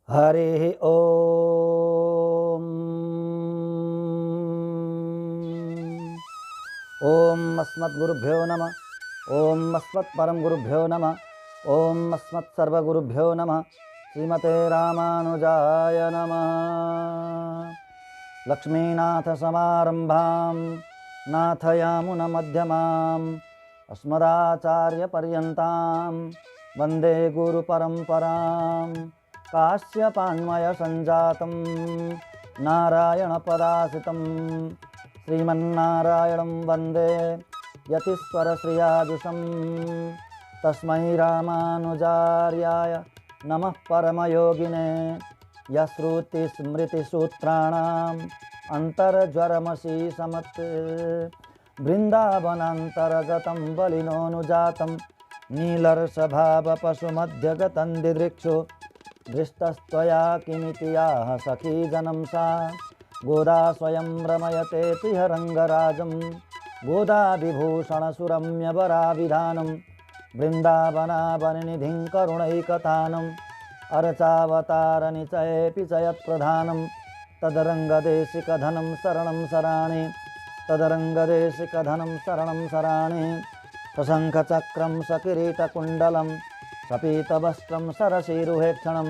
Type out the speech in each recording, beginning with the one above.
हरि ओम। ओम अस्मद्गुरुभ्यो नमः। ओम अस्मत्परमगुरुभ्यो नमः। ओम अस्मत्सर्वगुरुभ्यो नमः। श्रीमते रामानुजाय नमः। लक्ष्मीनाथसमारम्भां नाथयामुनमध्यमाम् अस्मदाचार्यपर्यन्तां वन्दे गुरुपरम्पराम्। काश्यपान्मयसञ्जातं नारायणपदाश्रितं श्रीमन्नारायणं वन्दे यतिस्वरश्रियाजुषं। तस्मै रामानुजार्याय नमः परमयोगिने यश्रुतिस्मृतिसूत्राणाम् अन्तर्ज्वरमशीषमत्। बृन्दावनान्तर्गतं बलिनोऽनुजातं नीलर्षभावपशुमध्यगतं दिदृक्षु। दृष्टस्त्वया किमिति याः सखी जनं सा गोदा स्वयं रमयते तिहरङ्गराजं। गोदा विभूषणसुरम्यवराविधानं वृन्दावनावननिधिं करुणैकतानम्। अर्चावतारनिचयेऽपि च यत्प्रधानं तदरङ्गदेशिकधनं शरणं शराणि। तदरङ्गदेशिकधनं शरणं शराणि। सशङ्खचक्रं सकिरीटकुण्डलं सपीतवस्त्रं सरसीरुहेक्षणं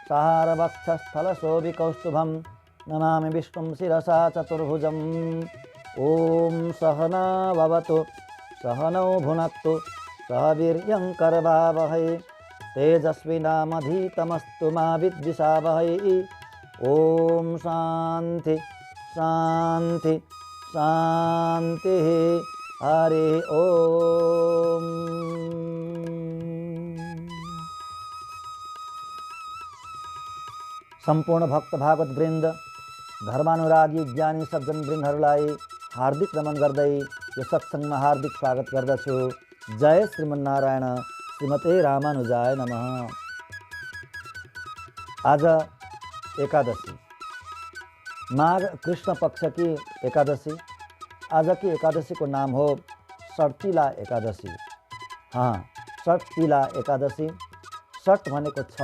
सहारवक्षस्थलशोभिकौस्तुभं नमामि विष्णुं शिरसा चतुर्भुजम्। ॐ सहना भवतु सहनौ भुनक्तु सह वीर्यं करवावहै तेजस्विनामधीतमस्तु मा विद्विषावहै। ॐ शान्ति शान्ति शान्तिः। हरि ओम। सम्पूर्ण भक्त भागवत वृन्द धर्मानुरागी ज्ञानी सज्जन वृन्दहरूलाई हार्दिक नमन गर्दै यो सत्सङ्गमा हार्दिक स्वागत गर्दछु। जय श्रीमन्नारायण। श्रीमते रामानुजाय नमः। आज एकादशी, माघ कृष्ण पक्षकी एकादशी। आज की एकादशी को नाम हो षट्तिला एकादशी। हाँ, षट्तिला एकादशी। षट भनेको छ,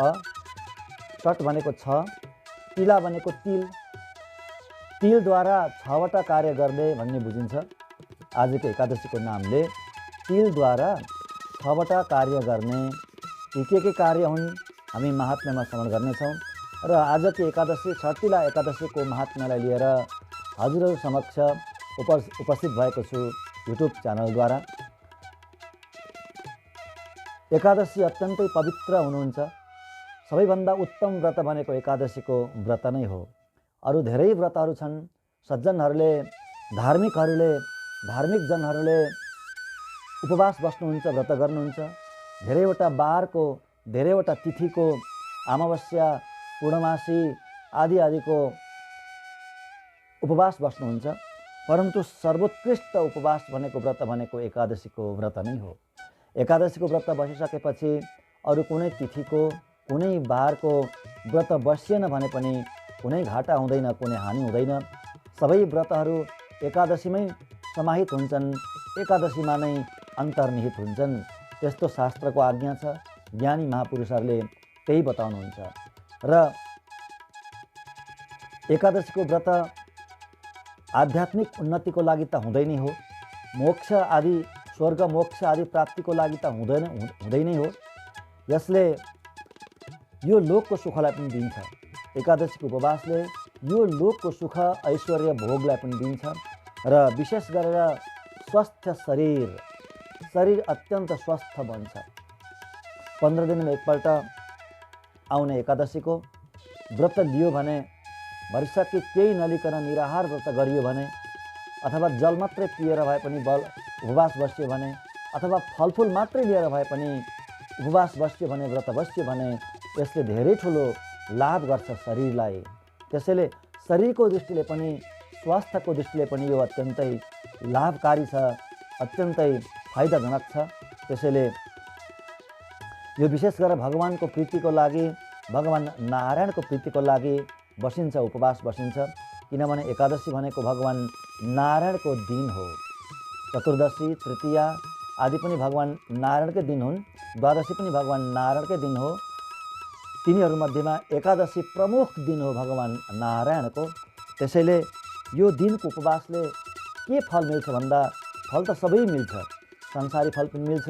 षट भनेको छ, तिला भनेको तिल, तिलद्वारा छवटा कार्य गर्ने भन्ने बुझिन्छ। आजको एकादशीको नामले तिलद्वारा छवटा कार्य गर्ने ती के कार्य हुन् हामी महात्म्यमा श्रवण गर्नेछौँ। र आजको एकादशी षट्तिला एकादशीको महात्म्यलाई लिएर हजुरहरू समक्ष उपस्थित भएको छु युट्युब च्यानलद्वारा। एकादशी अत्यन्तै पवित्र हुनुहुन्छ। सबैभन्दा उत्तम व्रत भनेको एकादशीको व्रत नै हो। अरू धेरै व्रतहरू छन्। सज्जनहरूले, धार्मिक जनहरूले उपवास बस्नुहुन्छ, व्रत गर्नुहुन्छ। धेरैवटा बारको, धेरैवटा तिथिको, अमावस्या, पूर्णमासी आदिको उपवास बस्नुहुन्छ। परन्तु सर्वोत्कृष्ट उपवास भनेको व्रत भनेको एकादशीको व्रत नै हो। एकादशीको व्रत बसिसकेपछि अरू कुनै तिथिको, कुनै बारको व्रत बसिएन भने पनि कुनै घाटा हुँदैन, कुनै हानि हुँदैन। सबै व्रतहरू एकादशीमै समाहित हुन्छन्, एकादशीमा नै अन्तर्निहित हुन्छन्। त्यस्तो शास्त्रको आज्ञा छ। ज्ञानी महापुरुषहरूले त्यही बताउनुहुन्छ। र एकादशीको व्रत आध्यात्मिक उन्नतिको लागि त हुँदै नै हो। मोक्ष आदि, स्वर्ग मोक्ष आदि प्राप्तिको लागि त हुँदै नै हो। यसले यो लोकको सुखलाई पनि दिन्छ। एकादशीको उपवासले यो लोकको सुख, ऐश्वर्य, भोगलाई पनि दिन्छ। र विशेष गरेर स्वस्थ शरीर अत्यन्त स्वस्थ बन्छ। 15 दिनमा एकपल्ट आउने एकादशीको व्रत लियो भने, भरिसक्कै केही नलिकन निराहार व्रत गरियो भने, अथवा जल मात्रै पिएर भए पनि उपवास बस्यो भने, अथवा फलफुल मात्रै लिएर भए पनि उपवास बस्यो भने, व्रत बस्यो भने यसले धेरै ठुलो लाभ गर्छ शरीरलाई। त्यसैले शरीरको दृष्टिले पनि, स्वास्थ्यको दृष्टिले पनि यो अत्यन्तै लाभकारी छ, अत्यन्तै फाइदाजनक छ। त्यसैले यो विशेष गरेर भगवानको प्रीतिको लागि भगवान नारायणको प्रीतिको लागि बसिन्छ, उपवास बसिन्छ। किनभने एकादशी भनेको भगवान नारायणको दिन हो। चतुर्दशी, तृतीया आदि पनि भगवान नारायणकै दिन हुन्। द्वादशी पनि भगवान नारायणकै दिन हो। तिनीहरूमध्येमा एकादशी प्रमुख दिन हो भगवान नारायणको। त्यसैले यो दिनको उपवासले के फल मिल्छ भन्दा फल त सबै मिल्छ। संसारी फल पनि मिल्छ,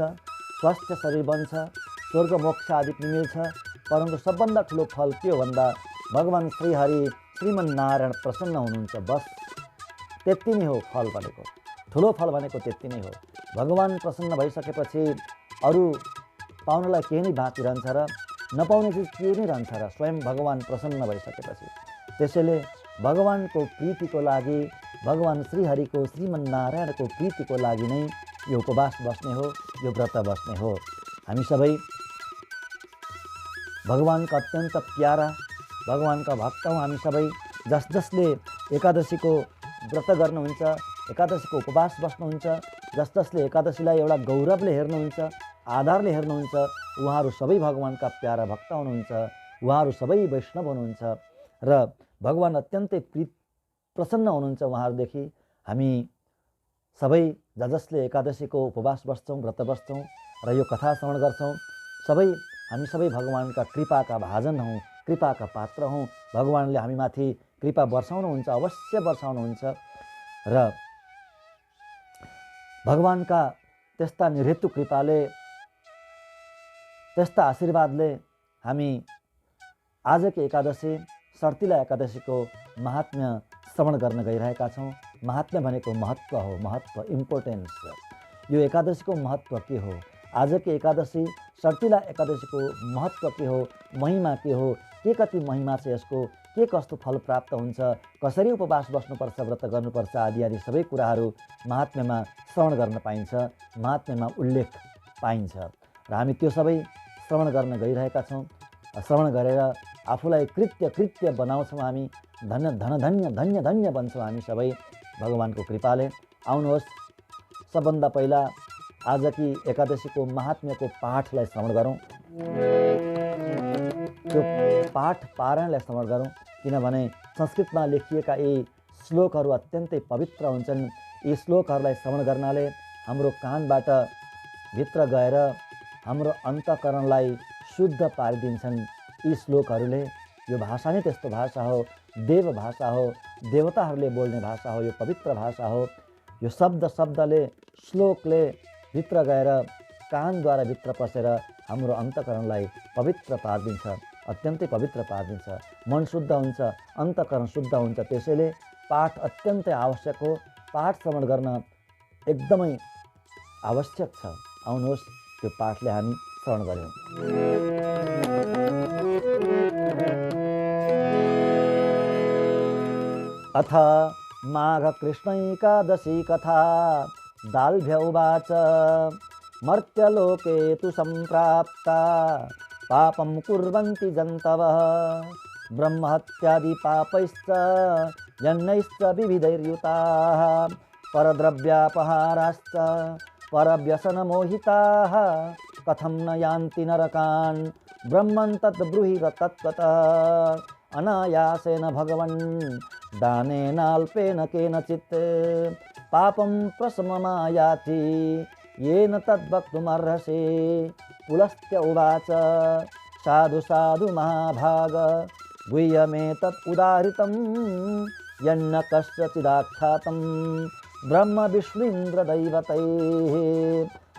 स्वस्थ शरीर बन्छ, स्वर्ग मोक्ष आदि पनि मिल्छ। परन्तु सबभन्दा ठुलो फल के हो भन्दा भगवान श्रीहरि श्रीमन नारायण प्रसन्न हुनुहुन्छ। बस त्यति नै हो फल भनेको। ठुलो फल भनेको त्यति नै हो। भगवान प्रसन्न भइसकेपछि अरू पाउनलाई केही नै बाँकी रहन्छ र नपाउने चिज के नै रहन्छ र स्वयं भगवान प्रसन्न भइसकेपछि। त्यसैले भगवानको प्रीतिको लागि, भगवान श्रीहरिको श्रीमन नारायणको प्रीतिको लागि नै यो उपवास बस्ने हो, यो व्रत बस्ने हो। हामी सबै भगवानका अत्यन्त प्यारा भगवानका भक्त हौँ। हामी सबै जसले एकादशीको व्रत गर्नुहुन्छ, एकादशीको उपवास बस्नुहुन्छ, जसले एकादशीलाई एउटा गौरवले हेर्नुहुन्छ, आधारले हेर्नुहुन्छ, उहाँहरू सबै भगवानका प्यारा भक्त हुनुहुन्छ। उहाँहरू सबै वैष्णव हुनुहुन्छ र भगवान अत्यन्तै प्रसन्न हुनुहुन्छ उहाँहरूदेखि। हामी सबै जसले एकादशीको उपवास बस्छौँ, व्रत बस्छौँ र यो कथा श्रवण गर्छौँ, हामी सबै भगवानका कृपाका भाजन हौँ, कृपाका पात्र हौँ। भगवानले हामीमाथि कृपा वर्षाउनुहुन्छ, अवश्य वर्षाउनुहुन्छ र भगवानका त्यस्ता निर्हेतु कृपाले, त्यस्ता आशीर्वादले हामी आजको एकादशी सर्तिला एकादशीको महात्म्य श्रवण गर्न गइरहेका छौँ। महात्म्य भनेको महत्त्व हो, महत्त्व, इम्पोर्टेन्स। यो एकादशीको महत्त्व के हो, आजको एकादशी सर्तिला एकादशीको महत्त्व के हो, महिमा के हो, के कति महिमा छ यसको, के कस्तो फल प्राप्त हुन्छ, कसरी उपवास बस्नुपर्छ, व्रत गर्नुपर्छ आदि आदि सबै कुराहरू महात्म्यमा श्रवण गर्न पाइन्छ, महात्म्यमा उल्लेख पाइन्छ र हामी त्यो सबै श्रवण गर्न गइरहेका छौँ। श्रवण गरेर आफूलाई कृत्य बनाउँछौँ। हामी धन्य बन्छौँ हामी सबै भगवानको कृपाले। आउनुहोस् सबभन्दा पहिला आजकी एकादशीको महात्म्यको पाठलाई श्रवण गरौँ। त्यो पाठ पारायणलाई श्रवण गरौँ। किनभने संस्कृतमा लेखिएका यी श्लोकहरू अत्यन्तै पवित्र हुन्छन्। यी श्लोकहरूलाई श्रवण गर्नाले हाम्रो कानबाट भित्र गएर हाम्रो अन्तःकरणलाई शुद्ध पारिदिन्छन् यी श्लोकहरूले। यो भाषा नै त्यस्तो भाषा हो, देव भाषा हो, देवताहरूले बोल्ने भाषा हो, यो पवित्र भाषा हो। यो शब्दले, श्लोकले भित्र गएर कानद्वारा भित्र पसेर हाम्रो अन्तःकरणलाई पवित्र पारिदिन्छ, अत्यन्तै पवित्र पारिदिन्छ। मन शुद्ध हुन्छ, अन्तःकरण शुद्ध हुन्छ। त्यसैले पाठ अत्यन्तै आवश्यक हो। पाठ श्रवण गर्न एकदमै आवश्यक छ। आउनुहोस् त्यो पाठले हामी श्रवण गरौँ। अथ माघ कृष्ण एकादशी कथा दाल्भ्य उवाच मर्त्यलोके तु सम्प्राप्ता पापं कुर्वन्ति जन्तवः ब्रह्महत्यादि पापैश्च यन्नैश्च विविधैर्युताः परद्रव्यापहाराश्च परव्यसनमोहिताः कथं न यान्ति नरकान् ब्रह्मन् तद्ब्रूहि तत्त्वतः अनायासेन भगवन् दानेनाल्पेन केनचित् पापं प्रशममायाति येन तद्वक्तुमर्हसि। पुलस्त्य उवाच साधु साधु महाभाग गुह्यमेतत् उदाहृतं यन्न कस्यचिदाख्यातं ब्रह्म विष्णुइन्द्रदैवतैः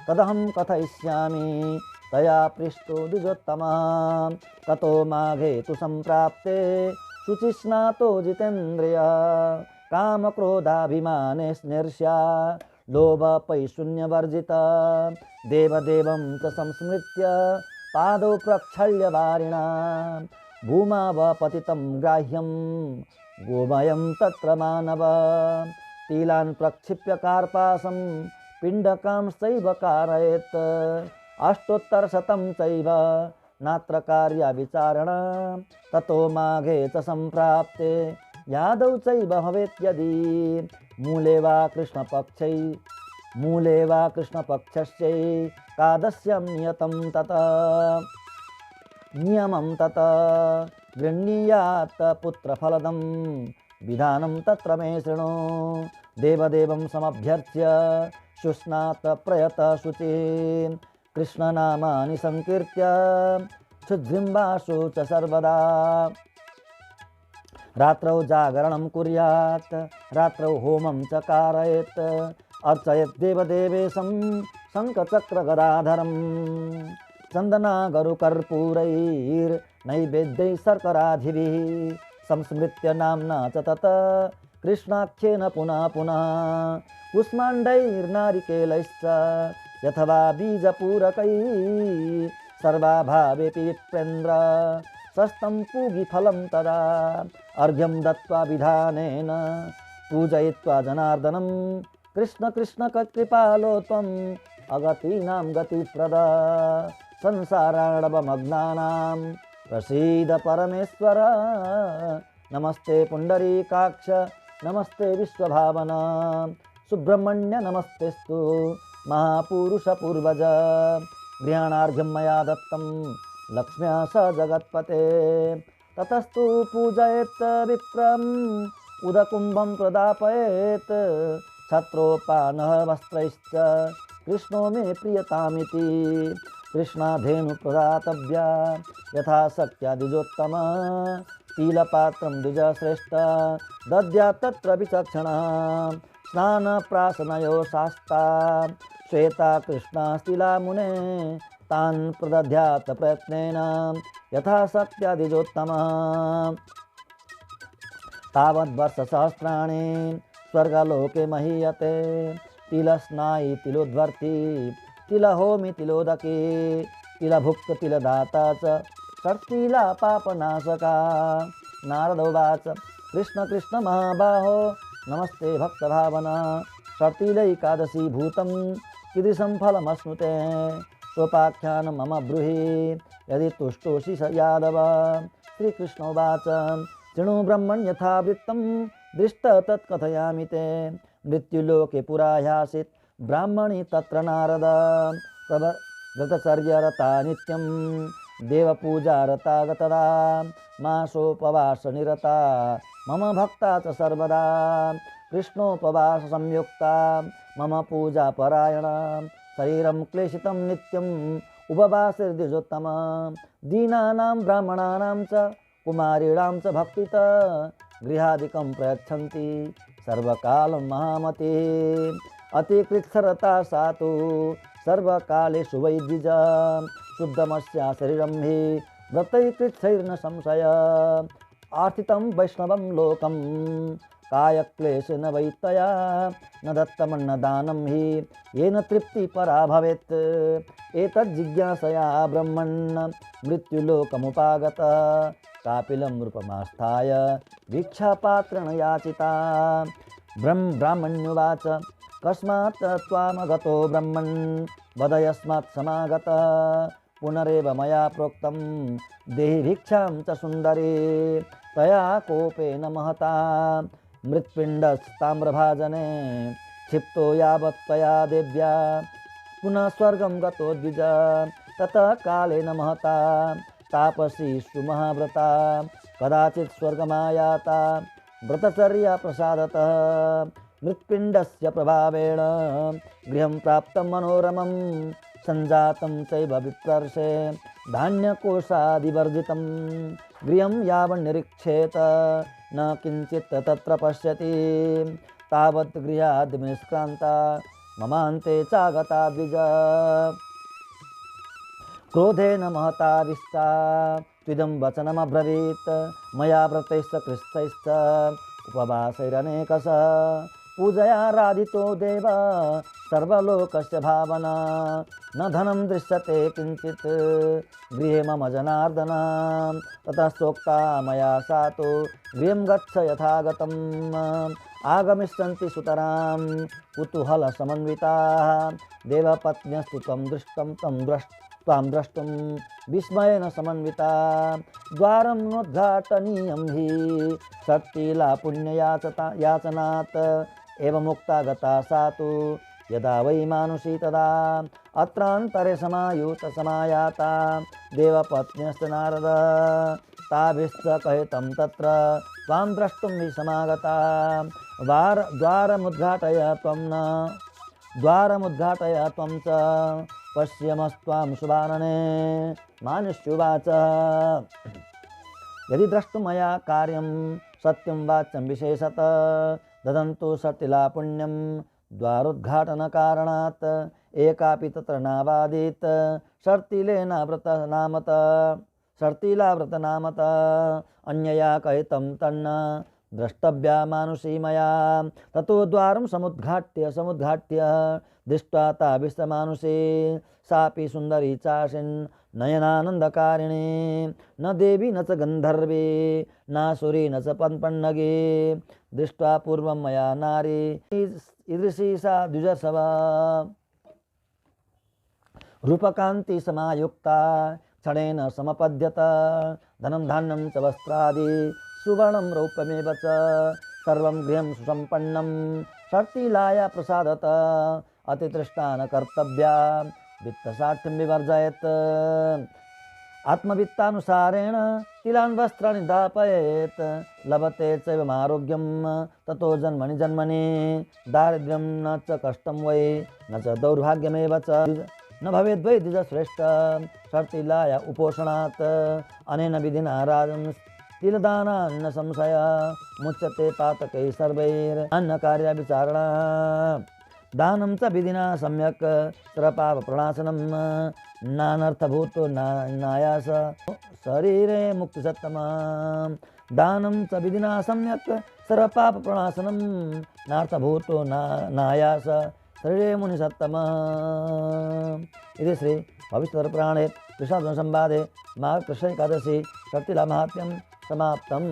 तदहं कथयिष्यामि तया पृष्टो द्विजोत्तमा। ततो माघे तु सम्प्राप्ते शुचिस्नातो जितेन्द्रिय कामक्रोधाभिमाने स्निर्ष्या लोभपैशून्यवर्जित देवदेवं च संस्मृत्य पादौ प्रक्षाल्य वारिणा भूमावपतितं ग्राह्यं गोमयं तत्र मानव तिलान् प्रक्षिप्य कार्पासं पिण्डकांश्चैव कारयेत् अष्टोत्तरशतं चैव नात्र कार्याविचारणा। ततो माघे च सम्प्राप्ते यादौ चैव भवेत् यदि मूले वा कृष्णपक्षश्चैकादश्यं नियतं ततः। नियमं तत गृह्णीयात् पुत्रफलदं विधानं तत्र मे शृणु देवदेवं समभ्यर्च्य शुष्णात् प्रयत शुचिं कृष्णनामानि संकीर्त्य क्षुद्रिम्बाशु च सर्वदा रात्रौ जागरणं कुर्यात् रात्रौ होमं च कारयेत् अर्चयेत् देवदेवेशं शङ्खचक्रगदाधरं चन्दनागरुकर्पूरैर्नैवेद्यैः शर्कराधिभिः संस्मृत्य नाम्ना च तत कृष्णाख्येन पुनः पुनः कुष्माण्डैर्नारिकेलैश्च यथवा बीजपूरकैः सर्वाभावेऽपि विप्रेन्द्र सस्तं पूगिफलं तदा अर्घ्यं दत्त्वा विधानेन पूजयित्वा जनार्दनं कृष्ण कृष्ण कृपालो त्वम् अगतीनां गतिप्रदा संसाराणवमग्नानां प्रसीद परमेश्वर नमस्ते पुण्डरीकाक्ष नमस्ते विश्वभावना सुब्रह्मण्य नमस्तेस्तु महापुरुषपूर्वज गृहाणार्घ्यं मया दत्तं लक्ष्म्या स जगत्पते ततस्तु पूजयेत् विप्रम् उदकुम्भं प्रदापयेत् छत्रोपानः वस्त्रैश्च कृष्णो मे प्रियतामिति कृष्णाधेनु प्रदातव्या यथा शक्या द्विजोत्तम तिलपात्रं द्विजश्रेष्ठ दद्यात् तत्र विचक्षणः स्नानप्राशनयो शास्ता श्वेता कृष्णास्तिला मुने तान् प्रदध्यात् प्रयत्नेन यथा शक्त्या द्विजोत्तमः तावद्वर्षसहस्राणि स्वर्गलोके महीयते तिलस्नायि तिलोद्वर्ती तिलहोमि तिलोदके तिलभुक्त तिलदाता च षट्तिला पापनाशका नारद उवाच कृष्ण कृष्ण महाबाहो नमस्ते भक्तभावना षट्तिलैकादशी भूतं कीदृशं फलमश्नुते स्वोपाख्यानं मम ब्रूहि यदि तुष्टोषि स यादव श्रीकृष्णोवाच शृणु ब्रह्मन् यथावृत्तं दृष्ट तत्कथयामि ते मृत्युलोके पुरा ह्यासीत् ब्राह्मणी तत्र नारद व्रतचर्यरता नित्यं देवपूजारता गतदा मासोपवासनिरता मम भक्ता च सर्वदा कृष्णोपवाससंयुक्ता मम पूजापरायणा शरीरं क्लेशितं नित्यम् उपवासैर्द्विजोत्तमा दीनानां ब्राह्मणानां च कुमारीणां च भक्तिता गृहादिकं प्रयच्छन्ति सर्वकालं महामते अतिकृत्सरता सा तु सर्वकालेषु वै द्विज शुद्धमस्या शरीरं हि व्रतैकृत्सैर्न संशय आर्थितं वैष्णवं लोकं कायक्लेशेन वैतया न दत्तमन्नदानं हि येन तृप्तिपरा भवेत् एतज्जिज्ञासया ब्रह्मन् मृत्युलोकमुपागत कापिलं रूपमास्थाय भिक्षापात्रेण याचिता ब्राह्मण्युवाच कस्मात् त्वामगतो ब्रह्मन् वद यस्मात् समागत पुनरेव मया प्रोक्तं देहि भिक्षां च सुन्दरी तया कोपेन महता मृत्पिण्डस्ताम्रभाजने क्षिप्तो यावत् त्वया देव्या पुनः स्वर्गं गतो द्विज ततः कालेन महता तापसी सुमहाव्रता कदाचित् स्वर्गमायाता व्रतचर्या प्रसादतः मृत्पिण्डस्य प्रभावेण गृहं प्राप्तं मनोरमं सञ्जातं चैव विप्रर्षे धान्यकोशादिवर्जितं गृहं यावन्निरीक्षेत न किञ्चित् तत्र पश्यति तावत् गृहाद् निष्क्रान्ता ममान्ते चागता द्विज क्रोधेन महताविष्टा त्विदं वचनमब्रवीत् मया व्रतैश्च कृष्टैश्च उपवासैरनेकश पूजया राधितो देव सर्वलोकस्य भावना न धनं दृश्यते किञ्चित् गृहे मम जनार्दन ततः सोक्ता मया सा तु गृहं गच्छ यथागतम् आगमिष्यन्ति सुतरां कुतूहलसमन्विताः देवपत्न्यस्तु त्वं द्रष्टुं विस्मयेन समन्विता द्वारं नोद्घाटनीयं हि षट्तिला पुण्ययाचनात् एवमुक्ता गता सा तु यदा वै मानुषी तदा अत्रान्तरे समायुत समायाता देवपत्न्यश्च नारद ताभिश्च कहितं तत्र त्वां द्रष्टुं समागता द्वारमुद्घाटय त्वं च पश्यमस्त्वां शुभानने। मानुष्युवाच यदि द्रष्टुं मया कार्यं सत्यं वाच्यं विशेषत ददन्तु सटिला पुण्यं द्वारोद्घाटनकारणात् एकापि तत्र नावादीत् शर्तिला व्रतनामत अन्यया कहितं तन्न द्रष्टव्या मानुषी मया। ततो द्वारं समुद्घाट्य दृष्ट्वा ताभिश्च मानुषी सापि सुन्दरी चाशिन् नयनानन्दकारिणी न देवी न च गन्धर्वी नासुरी न च पन्पन्नगी दृष्ट्वा पूर्वं मया नारी ईदृशी सा द्विजसभा रूपकान्ति समायुक्ता क्षणेन समपद्यत धनं धान्यं च वस्त्रादि सुवर्णं रौप्यमेव च सर्वं गृहं सुसम्पन्नं शर्तिलाया प्रसादत अतितृष्टा न कर्तव्या वित्तसाठ्यं विवर्जयत् आत्मवित्तानुसारेण तिलान् वस्त्राणि दापयेत् लभते चैवमारोग्यं ततो जन्मनि जन्मनि दारिद्र्यं न च कष्टं वै न च दौर्भाग्यमेव च न भवेद्वै द्विजश्रेष्ठ शर्तिलाया उपोषणात् अनेन विधिना राजन् तिलदानान्न संशय मुच्यते पातकै सर्वैरन्नकार्यविचारणा दानं च विधिना सम्यक् सर्वपापप्रणाशनं नानर्थभूतो नायास शरीरे मुक्तिसत्तमा। दानं च विधिना सम्यक् सर्वपापप्रणाशनं नार्थभूतो नायास शरीरे मुनिसत्तमा। इति श्री भविष्यपुराणे कृष्णार्जुनसंवादे माघकृष्ण एकादशी शर्तिला महात्म्यं समाप्तम्।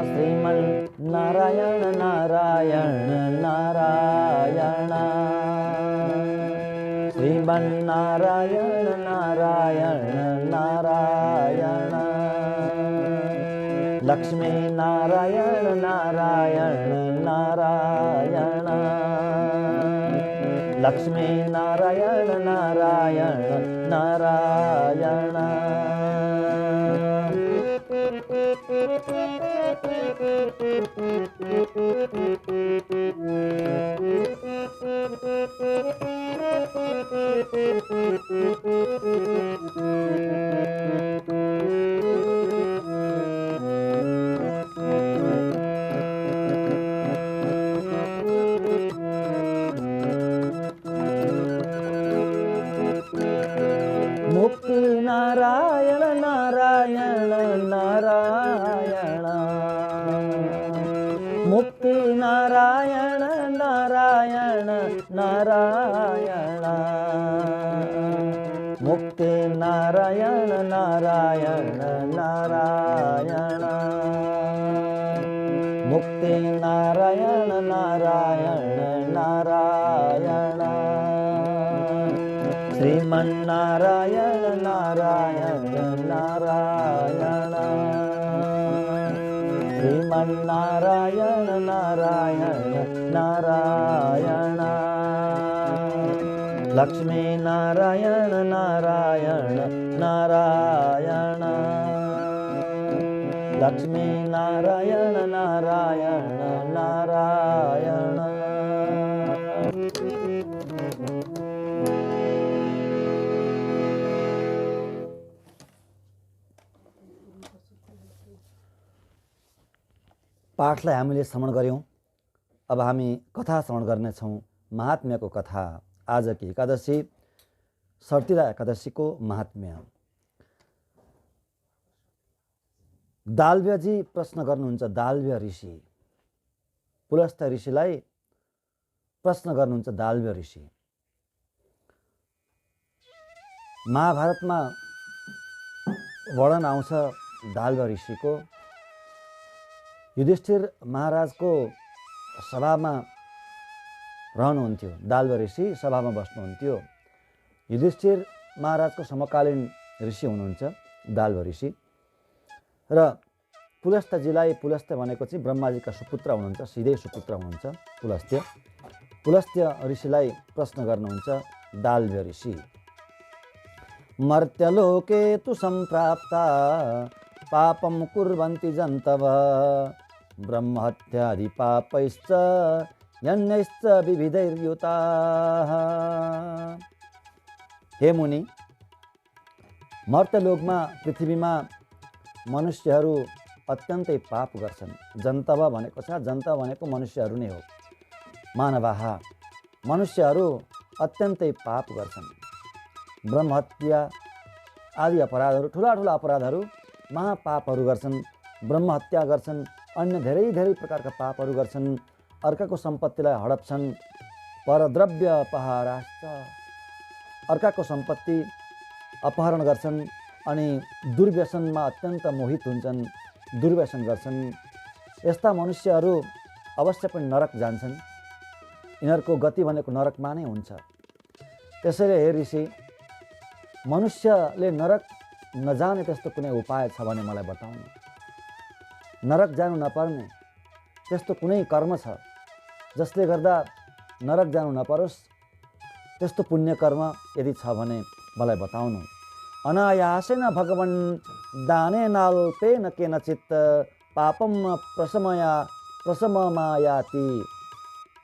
श्रीमन्नारायण नारायण नारायण श्रीमन्नारायण नारायण नारायण लक्ष्मी नारायण नारायण नारायण लक्ष्मी नारायण नारायण नारायण मुक्ति नारायण नारायण नारायण मुक्ति नारायण नारायण नारायण मुक्ति नारायण नारायण नारायण मुक्ति नारायण नारायण नारायण श्रीमन्नारायण नारायण नारायण श्रीमन्नारायण नारायण नारायण लक्ष्मी नारायण नारायण नारायण लक्ष्मी नारायण नारायण नारायण। पाठलाई हामीले श्रवण गऱ्यौँ। अब हामी कथा श्रवण गर्नेछौँ। महात्म्यको कथा। आजकी एकादशी शर्तिला एकादशीको महात्म्य। दाल्व्यजी प्रश्न गर्नुहुन्छ। दाल्व्य ऋषि पुलस्त्य ऋषिलाई प्रश्न गर्नुहुन्छ। दाल्व्य ऋषि महाभारतमा वर्णन आउँछ दाल्व्य ऋषिको। युधिष्ठिर महाराजको सभामा रहनुहुन्थ्यो। दाल्व्य ऋषि सभामा बस्नुहुन्थ्यो। युधिष्ठिर महाराजको समकालीन ऋषि हुनुहुन्छ दाल्व्य ऋषि। र पुलस्त्यजीलाई, पुलस्त्य भनेको चाहिँ ब्रह्माजीका सुपुत्र हुनुहुन्छ, सिधै सुपुत्र हुनुहुन्छ पुलस्त्य। पुलस्त्य ऋषिलाई प्रश्न गर्नुहुन्छ दाल्व्य ऋषि। मर्त्यलोके तु सम्प्राप्ता पापं कुर्वन्ति जन्तव ब्रह्महत्यादि पापैश्च यन्यैश्च विविधैर्युताः। हे मुनि, मर्त्यलोकमा, पृथ्वीमा मनुष्यहरू अत्यन्तै पाप गर्छन्। जन्तव भनेको छ, जन्तव भनेको मनुष्यहरू नै हो, मानवाः। मनुष्यहरू अत्यन्तै पाप गर्छन्। ब्रह्महत्या आदि अपराधहरू, ठुला ठुला अपराधहरू, महापापहरू गर्छन्। ब्रह्महत्या गर्छन्, अन्य धेरै धेरै प्रकारका पापहरू गर्छन्। अर्काको सम्पत्तिलाई हडप्छन्। परद्रव्य अपहाराश्च, अर्काको सम्पत्ति अपहरण गर्छन्। अनि दुर्व्यसनमा अत्यन्त मोहित हुन्छन्, दुर्व्यसन गर्छन्। यस्ता मनुष्यहरू अवश्य पनि नरक जान्छन्। यिनीहरूको गति भनेको नरकमा नै हुन्छ। त्यसैले हे ऋषि, मनुष्यले नरक नजाने त्यस्तो कुनै उपाय छ भने मलाई बताउनु। नरक जानु नपर्ने त्यस्तो कुनै कर्म छ जसले गर्दा नरक जानु नपरोस्, त्यस्तो पुण्य कर्म यदि छ भने मलाई बताउनु। अनायासेन भगवन् दानेनाल्पेन केनचित् पापं प्रशममायाति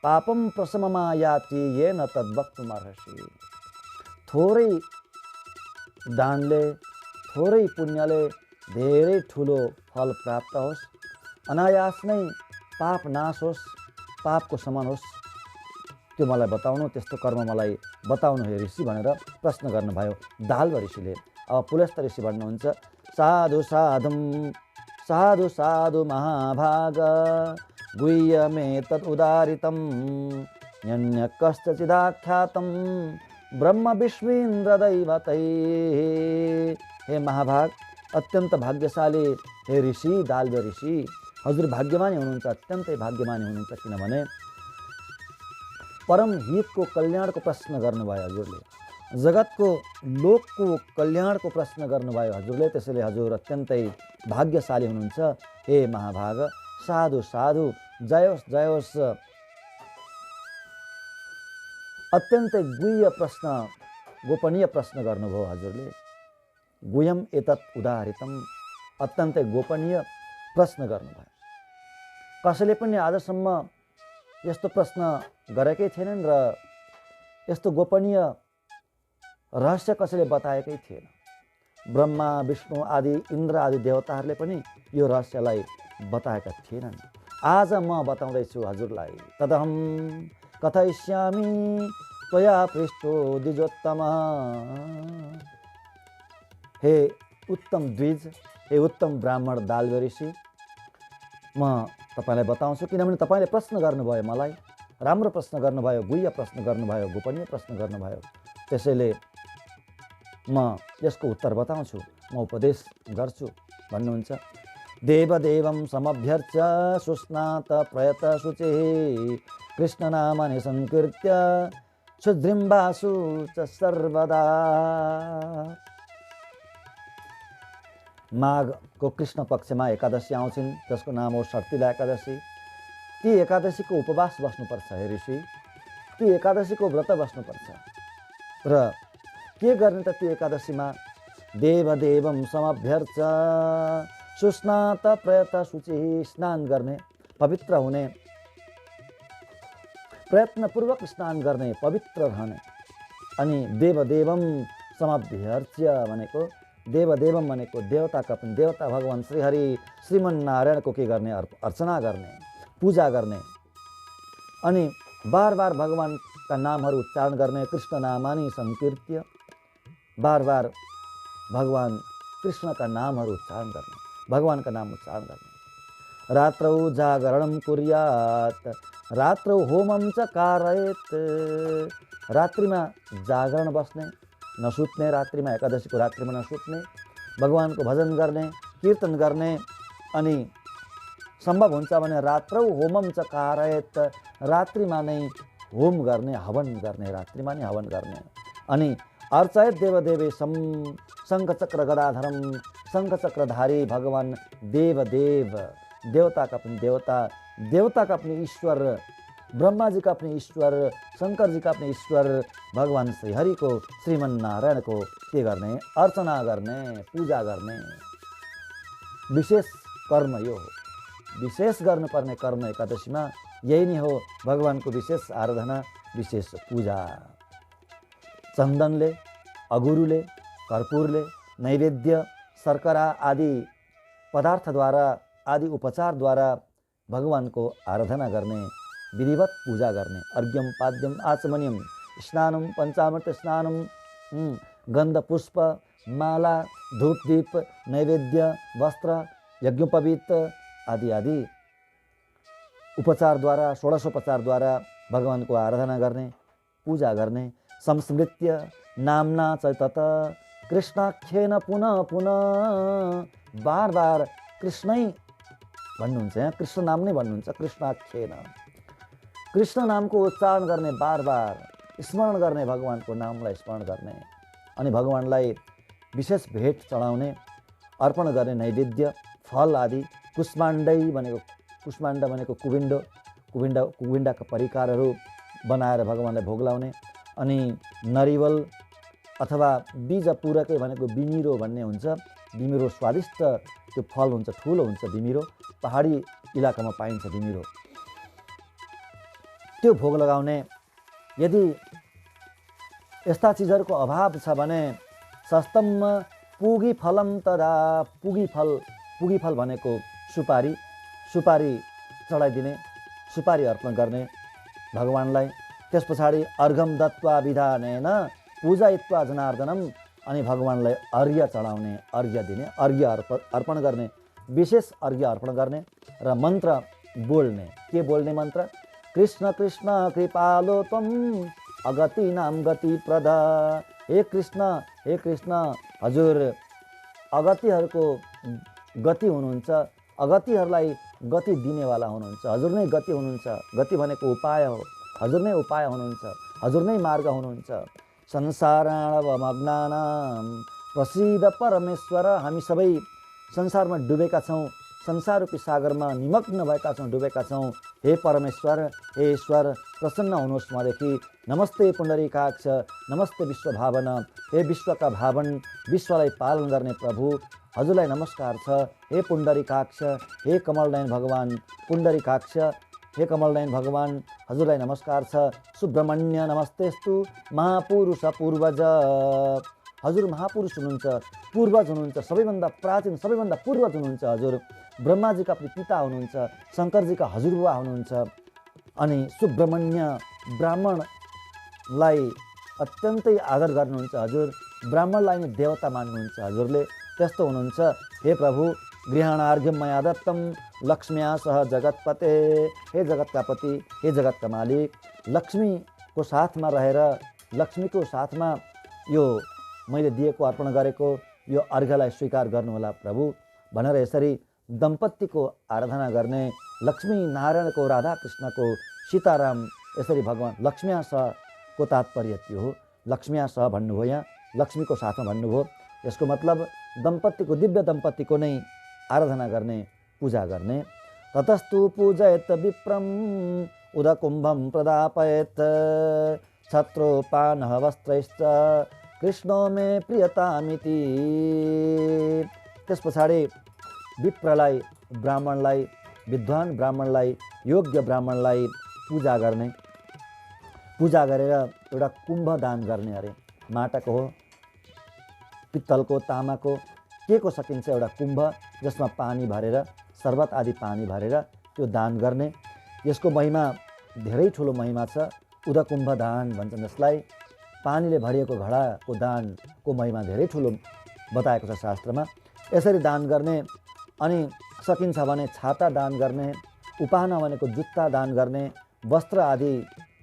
पापं प्रशममायाति येन तद्वक्तुमर्हसि। थोरै दानले, थोरै पुण्यले धेरै ठुलो फल प्राप्त होस्, अनायास नै पाप नाश होस्, पापको शमन होस्, त्यो मलाई बताउनु, त्यस्तो कर्म मलाई बताउनु हे ऋषि भनेर प्रश्न गर्नुभयो दाल्व ऋषिले। अब पुलस्त्य ऋषि भन्नुहुन्छ साधु साधुं साधु साधु महाभाग गुह्यमेतत् उदारितं यन्य कश्चिदाख्यातं ब्रह्म विष्णुइन्द्रदैवतैः। हे महाभाग, अत्यन्त भाग्यशाली हे ऋषि दाल्व ऋषि, हजुर भाग्यमानी हुनुहुन्छ, अत्यन्तै भाग्यमानी हुनुहुन्छ। किनभने परम हितको कल्याणको प्रश्न गर्नुभयो हजुरले, जगतको लोकको कल्याणको प्रश्न गर्नुभयो हजुरले। त्यसैले हजुर अत्यन्तै भाग्यशाली हुनुहुन्छ हे महाभाग। साधु साधु, जयोस् जयोस्। अत्यन्तै गुह्य प्रश्न, गोपनीय प्रश्न गर्नुभयो हजुरले। गुह्यम एतत् उदाहरितम, अत्यन्तै गोपनीय प्रश्न गर्नुभयो। कसैले पनि आजसम्म यस्तो प्रश्न गरेकै थिएनन् र यस्तो गोपनीय रहस्य कसैले बताएकै थिएन। ब्रह्मा विष्णु आदि इन्द्र आदि देवताहरूले पनि यो रहस्यलाई बताएका थिएनन्। आज म बताउँदैछु हजुरलाई। तदहं कथयिष्यामि त्वया पृष्ठो द्विजोत्तम। हे उत्तम द्विज, हे उत्तम ब्राह्मण दाल्व ऋषि, म तपाईँलाई बताउँछु। किनभने तपाईँले प्रश्न गर्नुभयो, मलाई राम्रो प्रश्न गर्नुभयो, गुह्य प्रश्न गर्नुभयो, गोपनीय प्रश्न गर्नुभयो। त्यसैले म यसको उत्तर बताउँछु, म उपदेश गर्छु भन्नुहुन्छ। देवदेवं समभ्यर्च्य सुस्नात प्रयत शुचिः कृष्णनामानि संकीर्त्य क्षुद्रिम्बासु च सर्वदा। माघको कृष्ण पक्षमा एकादशी आउँछिन्, जसको नाम हो सर्तिला एकादशी। ती एकादशीको उपवास बस्नुपर्छ हे ऋषि, ती एकादशीको व्रत बस्नुपर्छ। र के गर्ने त ती एकादशीमा? देवदेवं समभ्यर्च्य सुस्नात प्रयत शुचिः, स्नान गर्ने, पवित्र हुने, प्रयत्नपूर्वक स्नान गर्ने, पवित्र रहने। अनि देवदेवं समभ्यर्च्य भनेको, देवदेवम भनेको देवताका पनि देवता भगवान श्रीहरि श्रीमन्नारायणको के गर्ने? अर्चना गर्ने, पूजा गर्ने। अनि बार बार भगवानका नामहरू उच्चारण गर्ने। कृष्ण नामानि संकीर्त्य, बार बार भगवान कृष्णका नामहरू उच्चारण गर्ने, भगवानका नाम उच्चारण गर्ने। रात्रौ जागरणं कुर्यात्, रात्रौ होमं च कारयेत्, रात्रिमा जागरण बस्ने, नसुत्ने, रात्रिमा एकादशीको रात्रिमा नसुत्ने, भगवानको भजन गर्ने, कीर्तन गर्ने। अनि सम्भव हुन्छ भने रात्रौ होमं च कारयेत्, रात्रिमा नै होम गर्ने, हवन गर्ने, रात्रिमा नै हवन गर्ने। अनि अर्चयेत् देवदेवेशं शङ्खचक्र गदाधरं शङ्ख चक्रधारी भगवान देव देव, देवता का अपने देवता, देवता का अपने ईश्वर, ब्रह्मा जी का अपने ईश्वर, शंकर जी का अपने ईश्वर भगवान श्री हरि को, श्रीमन नारायण को के गर्ने, अर्चना गर्ने, पूजा गर्ने विशेष कर्म यो हो। विशेष गर्नुपर्ने कर्म एकादशीमा यही नै हो, भगवानको विशेष आराधना, विशेष पूजा। चन्दनले, अगुरुले, कर्पूरले, नैवेद्य, शर्करा आदि पदार्थद्वारा, आदि उपचारद्वारा भगवानको आराधना गर्ने, विधिवत पूजा गर्ने। अर्घ्यम पाद्यम आचमन्यम स्नानम पञ्चामृत स्नानम, गन्ध पुष्प माला धूप दीप नैवेद्य वस्त्र यज्ञोपवीत आदि आदि उपचारद्वारा, षोडशोपचारद्वारा भगवानको आराधना गर्ने, पूजा गर्ने। संस्मृत्य नामना च तत कृष्णाख्येन पुनः पुनः, बार बार कृष्णै भन्नुहुन्छ, यहाँ कृष्ण नाम नै भन्नुहुन्छ। कृष्णाख्येन, कृष्ण नामको उच्चारण गर्ने, बार बार स्मरण गर्ने, भगवानको नामलाई स्मरण गर्ने, अनि भगवानलाई विशेष भेट चढाउने, अर्पण गर्ने, नैवेद्य फल आदि। कुष्माण्डै भनेको, कुष्माण्ड भनेको कुविन्डो, कुविन्डाका परिकारहरू बनाएर भगवानलाई भोग लाउने। अनि नरिवल अथवा बीज पूरकै भनेको बिमिरो भन्ने हुन्छ। बिमिरो स्वादिष्ट त्यो फल हुन्छ, ठुलो हुन्छ बिमिरो, पहाडी इलाकामा पाइन्छ बिमिरो, त्यो भोग लगाउने। यदि यस्ता चिजहरूको अभाव छ भने सस्तम पुगी फलम तदा, पुगी फल भनेको सुपारी, सुपारी चढाइदिने, सुपारी अर्पण गर्ने भगवानलाई। त्यस पछाडि अर्घम दत्वा विधानेन पूजयित्वा जनार्दनम, अनि भगवानलाई अर्घ्य चढाउने, अर्घ्य दिने, अर्घ्य अर्पण गर्ने, विशेष अर्घ्य अर्पण गर्ने। र मन्त्र बोल्ने, के बोल्ने मन्त्र? कृष्ण कृष्ण कृपालो त्वम अगति नाम गति प्रदा। हे कृष्ण हजुर अगतिहरूको गति हुनुहुन्छ, अगतिहरूलाई गति दिनेवाला हुनुहुन्छ, हजुर नै गति हुनुहुन्छ। गति भनेको उपाय हो, हजुर नै उपाय हुनुहुन्छ, हजुर नै मार्ग हुनुहुन्छ। संसाराणवमग्नानां प्रसिद्ध परमेश्वर, हामी सबै संसारमा डुबेका छौँ, संसाररूपी सागरमा निमग्न भएका छौँ, डुबेका छौँ। हे परमेश्वर, हे ईश्वर, प्रसन्न हुनुहोस् मदेखि। नमस्ते पुण्डरीकाक्ष, नमस्ते विश्वभावन, हे विश्वका भावन, विश्वलाई पालन गर्ने प्रभु, हजुरलाई नमस्कार छ। हे पुण्डरीकाक्ष, हे कमलनयन भगवान पुण्डरीकाक्ष, हे कमलनयन भगवान, हजुरलाई नमस्कार छ। सुब्रह्मण्य नमस्तेस्तु महापुरुष पूर्वज, हजुर महापुरुष हुनुहुन्छ, पूर्वज हुनुहुन्छ, सबैभन्दा प्राचीन, सबैभन्दा पूर्वज हुनुहुन्छ हजुर। ब्रह्माजीका पनि पिता हुनुहुन्छ, शङ्करजीका हजुरबुवा हुनुहुन्छ। अनि सुब्रह्मण्य, ब्राह्मणलाई अत्यन्तै आदर गर्नुहुन्छ हजुर, ब्राह्मणलाई नै देवता मान्नुहुन्छ हजुरले, त्यस्तो हुनुहुन्छ। हे प्रभु, गृहाणार्घ्यम मया दत्तम लक्ष्म्या सह जगतपते, हे जगतका पति, हे जगतका मालिक, लक्ष्मीको साथमा रहेर, लक्ष्मीको साथमा यो मैले दिएको अर्पण गरेको यो अर्घ्यलाई स्वीकार गर्नुहोला प्रभु भनेर यसरी दम्पतिको आराधना गर्ने। लक्ष्मी नारायणको, राधा कृष्णको, सीताराम, यसरी भगवान लक्ष्म्या सहको तात्पर्य त्यो हो। लक्ष्म्या सह भन्नुभयो, यहाँ लक्ष्मीको साथमा भन्नुभयो। यसको मतलब दम्पतिको, दिव्य दम्पतिको नै आराधना गर्ने, पूजा गर्ने। ततस्तु पूजयत विप्रम उदकुम्भम प्रदापयत छत्रोपानः वस्त्रैश्च कृष्णो मे प्रियतामिति। त्यस पछाडि विप्रलाई, ब्राह्मणलाई, विद्वान ब्राह्मणलाई, योग्य ब्राह्मणलाई पूजा गर्ने, पूजा गरेर एउटा कुम्भ दान गर्ने। अरे माटाको हो, पित्तलको, तामाको, के को सकिन्छ एउटा कुम्भ, जसमा पानी भरेर, शर्बत आदि पानी भरेर त्यो दान गर्ने। यसको महिमा धेरै ठुलो महिमा छ। उदकुम्भ दान भन्छन् जसलाई, पानीले भरिएको घडाको दानको महिमा धेरै ठुलो बताएको छ शास्त्रमा। यसरी दान गर्ने। अनि सकिन्छ भने छाता दान गर्ने, उपाहना भनेको जुत्ता दान गर्ने, वस्त्र आदि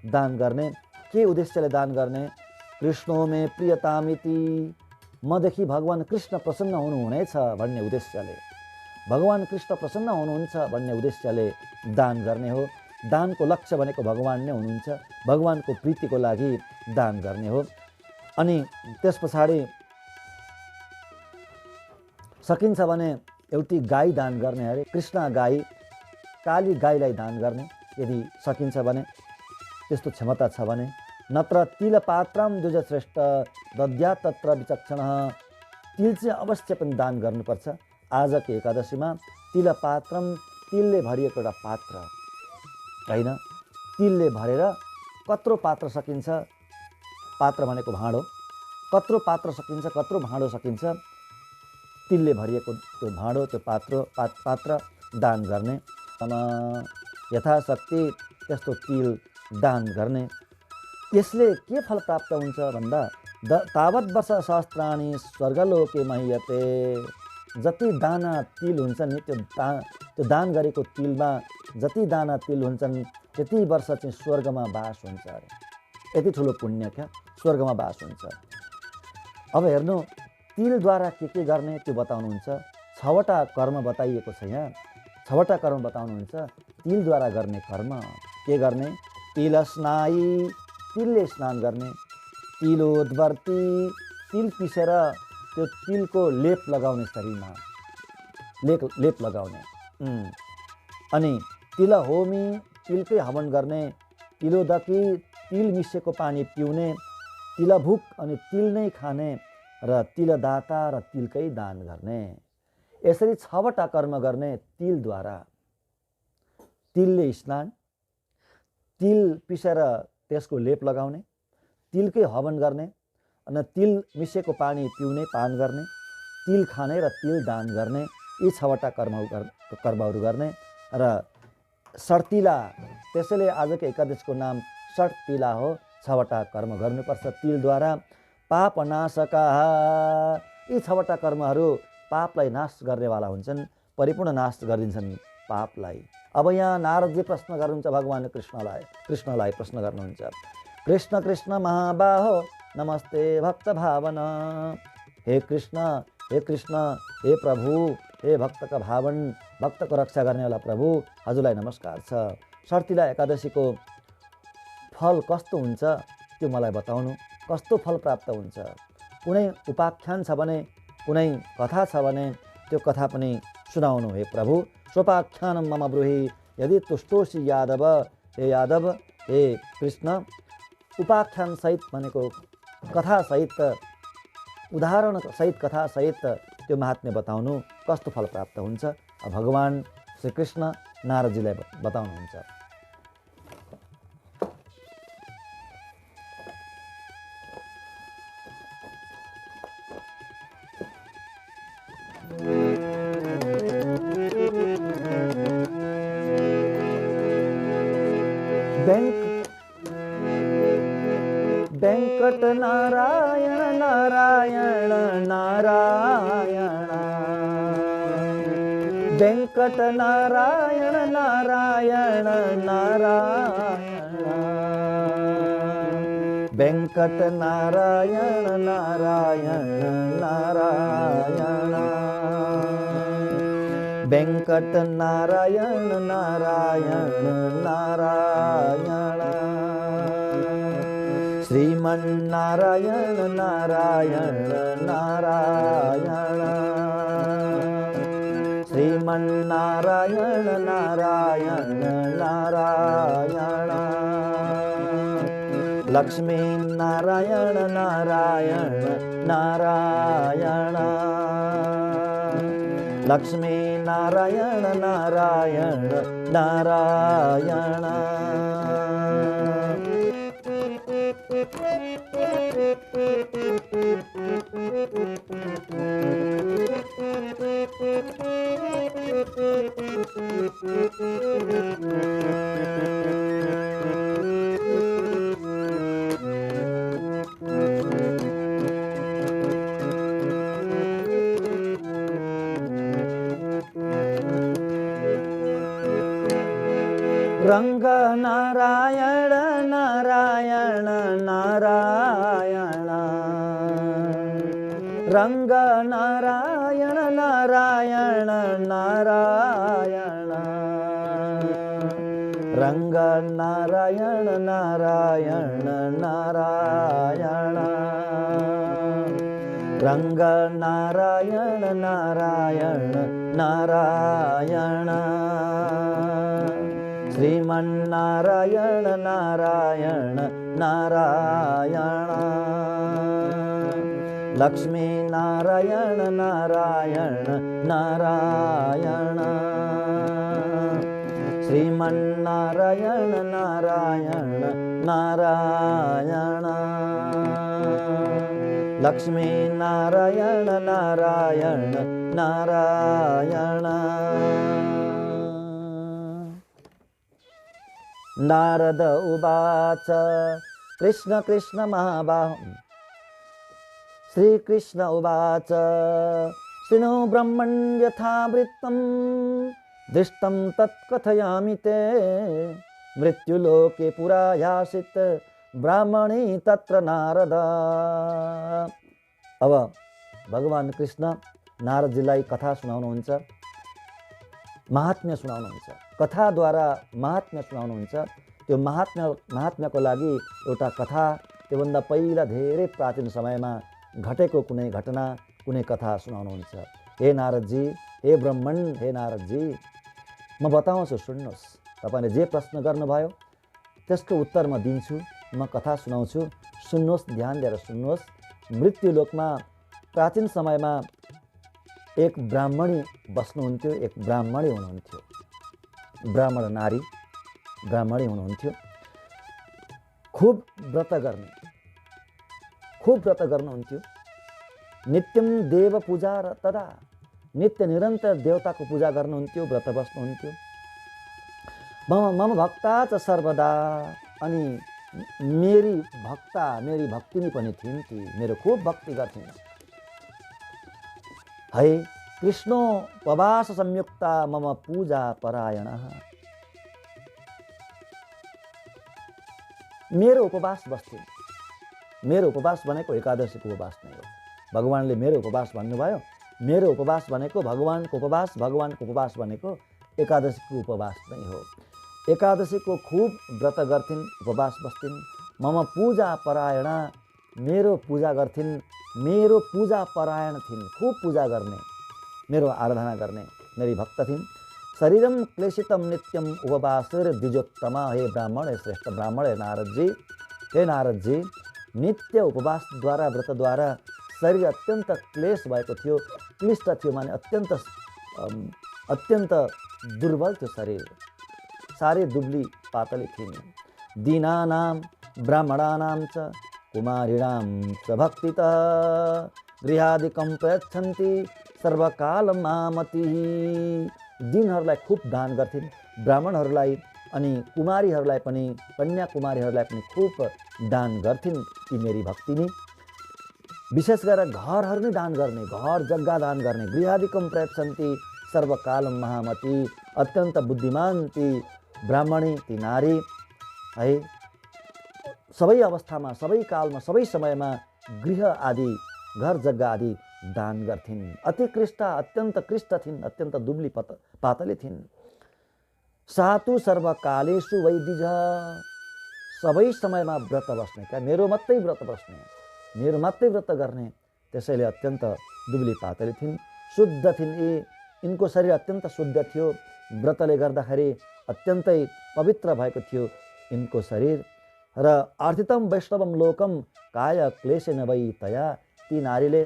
दान गर्ने। के उद्देश्यले दान गर्ने? कृष्णो मे प्रियतामिति, मदेखि भगवान कृष्ण प्रसन्न हुनुहुनेछ भन्ने उद्देश्यले, भगवान कृष्ण प्रसन्न हुनुहुन्छ भन्ने उद्देश्यले दान गर्ने हो। दानको लक्ष्य भनेको भगवान नै हुनुहुन्छ, भगवानको प्रीतिको लागि दान गर्ने हो। अनि त्यस पछाडि सकिन्छ भने एउटी गाई दान गर्ने, अरे कृष्ण गाई, काली गाईलाई दान गर्ने यदि सकिन्छ भने, त्यस्तो क्षमता छ भने। नत्र तिलपात्रम द्विजश्रेष्ठ दद्या तत्र विचक्षण, तिल चाहिँ अवश्य पनि दान गर्नुपर्छ। आजको एकादशीमा तिलपात्रम, तिलले भरिएको एउटा पात्र होइन, तिलले भरेर कत्रो पात्र सकिन्छ, पात्र भनेको भाँडो, कत्रो पात्र सकिन्छ, कत्रो भाँडो सकिन्छ, तिलले भरिएको त्यो भाँडो, त्यो पात्र दान गर्ने। यथाशक्ति त्यस्तो तिल दान गर्ने। यसले के फल प्राप्त हुन्छ भन्दा तावत वर्ष सहस्त्राणी स्वर्गलोके मह्यते, जति दाना तिल हुन्छ नि त्यो दान गरेको तिलमा जति दाना तिल हुन्छन् त्यति वर्ष चाहिँ स्वर्गमा बास हुन्छ अरे। यति ठुलो पुण्य क्या, स्वर्गमा बास हुन्छ। अब हेर्नु, तिलद्वारा के गर्ने त्यो बताउनुहुन्छ। 6वटा कर्म बताइएको छ यहाँ, 6वटा कर्म बताउनुहुन्छ। तिलद्वारा गर्ने कर्म के गर्ने? तिल स्नायी, तिलले स्नान गर्ने। तिलोद्वर्ती, तिल पिसेर त्यो तिलको लेप लगाउने, शरीरमा लेप लगाउने। अनि तिल होमी, तिलकै हवन गर्ने। तिलोदकी, तिल मिसेको पानी पिउने। तिलभुक, अनि तिल नै खाने। र तिलदाता, र तिलकै दान गर्ने। यसरी 6वटा कर्म गर्ने तिलद्वारा। तिलले स्नान, तिल पिसेर त्यसको लेप लगाउने, तिलकै हवन गर्ने, अनि तिल मिसेको पानी पिउने, पान गर्ने, तिल खाने र तिल दान गर्ने। यी 6वटा कर्महरू गर्ने। र षट्तिला, त्यसैले आजको एकादशीको नाम षट्तिला हो। 6वटा कर्म गर्नुपर्छ तिलद्वारा। पाप नाशका, यी 6वटा कर्महरू पापलाई नाश गर्नेवाला हुन्छन्, परिपूर्ण नाश गरिदिन्छन् पापलाई। अब यहाँ नारदजी प्रश्न गर्नुहुन्छ भगवान कृष्णलाई प्रश्न गर्नुहुन्छ। कृष्ण कृष्ण महाबाहो नमस्ते भक्त भावना। हे कृष्ण, हे कृष्ण, हे प्रभु, हे भक्तका भावन, भक्तको रक्षा गर्नेवाला प्रभु, हजुरलाई नमस्कार छ। षट्तिला एकादशीको फल कस्तो हुन्छ त्यो मलाई बताउनु। कस्तो फल प्राप्त हुन्छ? कुनै उपाख्यान छ भने, कुनै कथा छ भने त्यो कथा पनि सुनाउनु हे प्रभु। स्वोपाख्यानम मम ब्रूहि यदि तुष्टोसी यादव। हे यादव, हे कृष्ण, उपाख्यान सहित भनेको कथा सहित, उदाहरण सहित, कथा सहित त्यो महात्म्य बताउनु। कस्तो फल प्राप्त हुन्छ? भगवान श्री कृष्ण नारदजीलाई बताउनुहुन्छ। वेंकट नारायण नारायण नारायण, वेंकट नारायण नारायण नारायण, वेंकट नारायण नारायण नारायण, वेंकट नारायण नारायण नारायण, श्रीमन्नारायण नारायण नारायण, श्रीमन्नारायण नारायण नारायण, लक्ष्मी नारायण नारायण नारायण, लक्ष्मी नारायण नारायण नारायण। रंग नारायण नारायण नारायण, रंग नारायण नारायण नारायण, रंग नारायण नारायण नारायण, रङ्ग नारायण नारायण नारायण श्रीमन्नारायण नारायण नारायण लक्ष्मी नारायण नारायण नारायण श्रीमन्नारायण नारायण नारायण लक्ष्मी नारायण नारायण नारायण नारद उवाच कृष्ण कृष्ण महाबाहो श्रीकृष्ण उवाच शृणु ब्रह्मन् यथावृत्तं दृष्टं तत्कथयामि ते मृत्युलोके पुरा यासित ब्राह्मणी तत्र नारद। अब भगवान कृष्ण नारदजीलाई कथा सुनाउनुहुन्छ, महात्म्य सुनाउनुहुन्छ, कथाद्वारा महात्म्य सुनाउनुहुन्छ। त्यो महात्म्यको लागि एउटा कथा, त्योभन्दा पहिला धेरै प्राचीन समयमा घटेको कुनै घटना, कुनै कथा सुनाउनुहुन्छ। हे नारदजी, हे ब्रह्मण, हे नारदजी, म बताउँछु, सुन्नुहोस्। तपाईँले जे प्रश्न गर्नुभयो त्यसको उत्तर म दिन्छु, म कथा सुनाउँछु, सुन्नुहोस्, ध्यान दिएर सुन्नुहोस्। मृत्युलोकमा प्राचीन समयमा एक ब्राह्मणी बस्नुहुन्थ्यो, एक ब्राह्मणी हुनुहुन्थ्यो, ब्राह्मण नारी ब्राह्मणी हुनुहुन्थ्यो। खूब व्रत गर्नुहुन्थ्यो। नित्यम देव पूजा र तदा नित्य निरन्तर देवताको पूजा गर्नुहुन्थ्यो, व्रत बस्नुहुन्थ्यो। मम भक्ता च सर्वदा, अनि मेरी भक्तिनी पनि थिइन्, ती मेरो खूब भक्ति गर्थिन्। है कृष्णोपवास संयुक्ता मम पूजा परायणः, मेरो उपवास बस्थिन्। मेरो उपवास भनेको एकादशीको उपवास नै हो। भगवानले मेरो उपवास भन्नुभयो। मेरो उपवास भनेको भगवानको उपवास, भगवानको उपवास भनेको एकादशीको उपवास नै हो। एकादशीको खूब व्रत गर्थिन्, उपवास बस्थिन्। मम पूजा परायण, मेरो पूजा गर्थिन्, मेरो पूजा परायण थिइन्, खूब पूजा गर्ने, मेरो आराधना गर्ने मेरी भक्त थिइन्। शरीरम क्लेशितम नित्यम उपवासर द्विजोत्तम। हे ब्राह्मण, हे श्रेष्ठ ब्राह्मण, हे नारदजी, नित्य उपवासद्वारा, व्रतद्वारा शरीर अत्यन्त क्लेश भएको थियो, क्लिष्ट थियो, माने अत्यन्त दुर्बल थियो शरीर, साह्रै दुब्ली पातली थिइन्। दीनानां ब्राह्मणानां च कुमारीणां च भक्तितः गृहादिकं प्रयच्छन्ति सर्वकालं मामतिः। दिनहरूलाई खूब दान गर्थिन्, ब्राह्मणहरूलाई अनि कुमारीहरूलाई पनि, कन्या कुमारीहरूलाई पनि खूब दान गर्थिन् ती मेरी भक्तिनी। विशेष गरेर घरहरू नै दान गर्ने, घर जग्गा दान गर्ने। गृहादिकम प्रयच्छन्ति सर्वकालम महामती, अत्यन्त बुद्धिमान ती ब्राह्मणी, ती नारी है, सबै अवस्थामा, सबै कालमा, सबै समयमा गृह आदि, घर जग्गा आदि दान गर्थिन्। अति कृष्ट, अत्यन्त कृष्ट थिइन्, अत्यन्त दुब्ली पातली थिइन्। सातु सर्वकालेषु वैदिज, सबै समयमा व्रत बस्ने, क्या मेरो मात्रै व्रत बस्ने, मेरो मात्रै व्रत गर्ने, त्यसैले अत्यन्त दुब्ली पातली थिइन्, शुद्ध थिइन्। यिनको शरीर अत्यन्त शुद्ध थियो, व्रतले गर्दाखेरि अत्यन्तै पवित्र भएको थियो यिनको शरीर। र आर्थितम वैष्णवम लोकम काय क्लेशेन वै तया, ती नारीले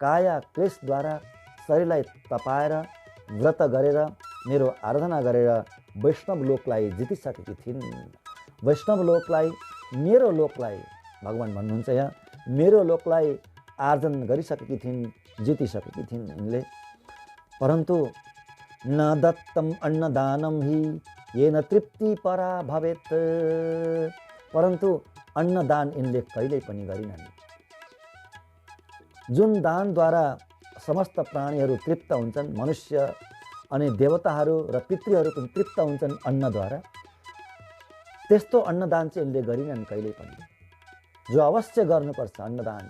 काय क्लेशद्वारा शरीरलाई तपाएर व्रत गरेर, मेरो आराधना गरेर वैष्णव लोकलाई जितिसकेकी थिइन्। वैष्णव लोकलाई, मेरो लोकलाई, भगवान भन्नुहुन्छ यहाँ, मेरो लोकलाई आर्जन गरिसकेकी थिइन्, जितिसकेकी थिइन् यिनले। परन्तु न दत्तम अन्नदानम हि येन तृप्ति परा भवेत्, परन्तु अन्नदान यिनले कहिल्यै पनि गरिनन्। जुन दानद्वारा समस्त प्राणीहरू तृप्त हुन्छन्, मनुष्य अनि देवताहरू र पितृहरू पनि तृप्त हुन्छन् अन्नद्वारा, त्यस्तो अन्नदान चाहिँ यिनले गरिनन् कहिल्यै पनि। जो अवश्य गर्नुपर्छ अन्नदान,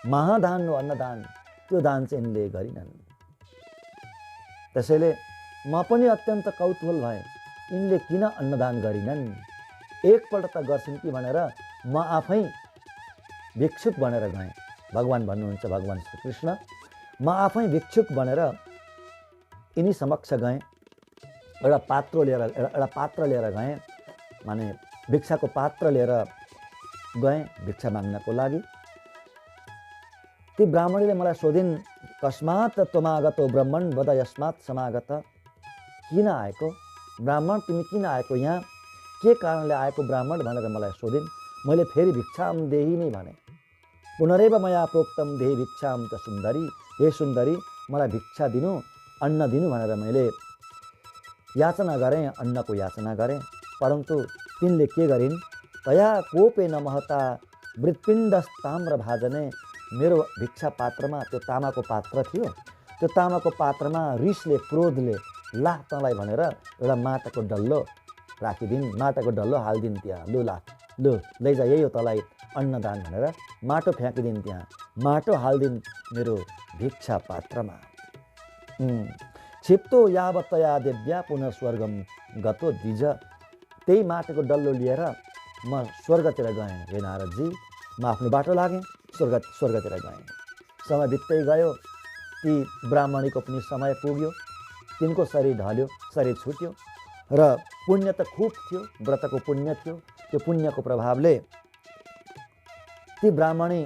महादान हो अन्नदान, त्यो दान चाहिँ यिनले गरिनन्। त्यसैले म पनि अत्यन्त कौतूहल भएँ, यिनले किन अन्नदान गरिनन्। एकपल्ट त गर्छन् कि भनेर म आफै भिक्षुक बनेर गएँ। भगवान भन्नुहुन्छ, भगवान श्री कृष्ण। म आफै भिक्षुक बनेर यिनी समक्ष गएँ, एउटा पात्र लिएर गएँ, माने भिक्षाको पात्र लिएर गएँ भिक्षा माग्नको लागि। ती ब्राह्मणीले मलाई सोधिन्, कस्मात् त्वमागतो ब्राह्मण वद यस्मात् समागत। किन आएको ब्राह्मण, तिमी किन आएको यहाँ, के कारणले आएको ब्राह्मण भनेर मलाई सोधिन्। मैले फेरि भिक्षाम देही नै भने। पुनरेव मया प्रोक्तम देही भिक्षाम त सुन्दरी। हे सुन्दरी, मलाई भिक्षा दिनु, अन्न दिनु भनेर मैले याचना गरेँ, अन्नको याचना गरेँ। परन्तु तिनले के गरिन्, तया कोपे न महता मृत्पिण्डस्ताम्र भाजने। मेरो भिक्षा पात्रमा, त्यो तामाको पात्र थियो, त्यो तामाको पात्रमा रिसले, क्रोधले, ला तँलाई भनेर एउटा माटाको डल्लो राखिदिन्, माटाको डल्लो हालिदिन् त्यहाँ। लु लैजा, यही हो तँलाई अन्नदान भनेर माटो फ्याँकिदिन् त्यहाँ, माटो हालिदिन् मेरो भिक्षा पात्रमा। क्षिप्तो यावतया देव्या पुनः स्वर्गम गतो द्विज। त्यही माटोको डल्लो लिएर म स्वर्गतिर गएँ। हे नारदजी, म आफ्नो बाटो लागेँ, स्वर्गतिर गएँ। समय बित्दै गयो, ती ब्राह्मणीको पनि समय पुग्यो, तिनको शरीर ढल्यो, शरीर छुट्यो र पुण्य त खुब थियो, व्रतको पुण्य थियो। त्यो पुण्यको प्रभावले ती ब्राह्मणी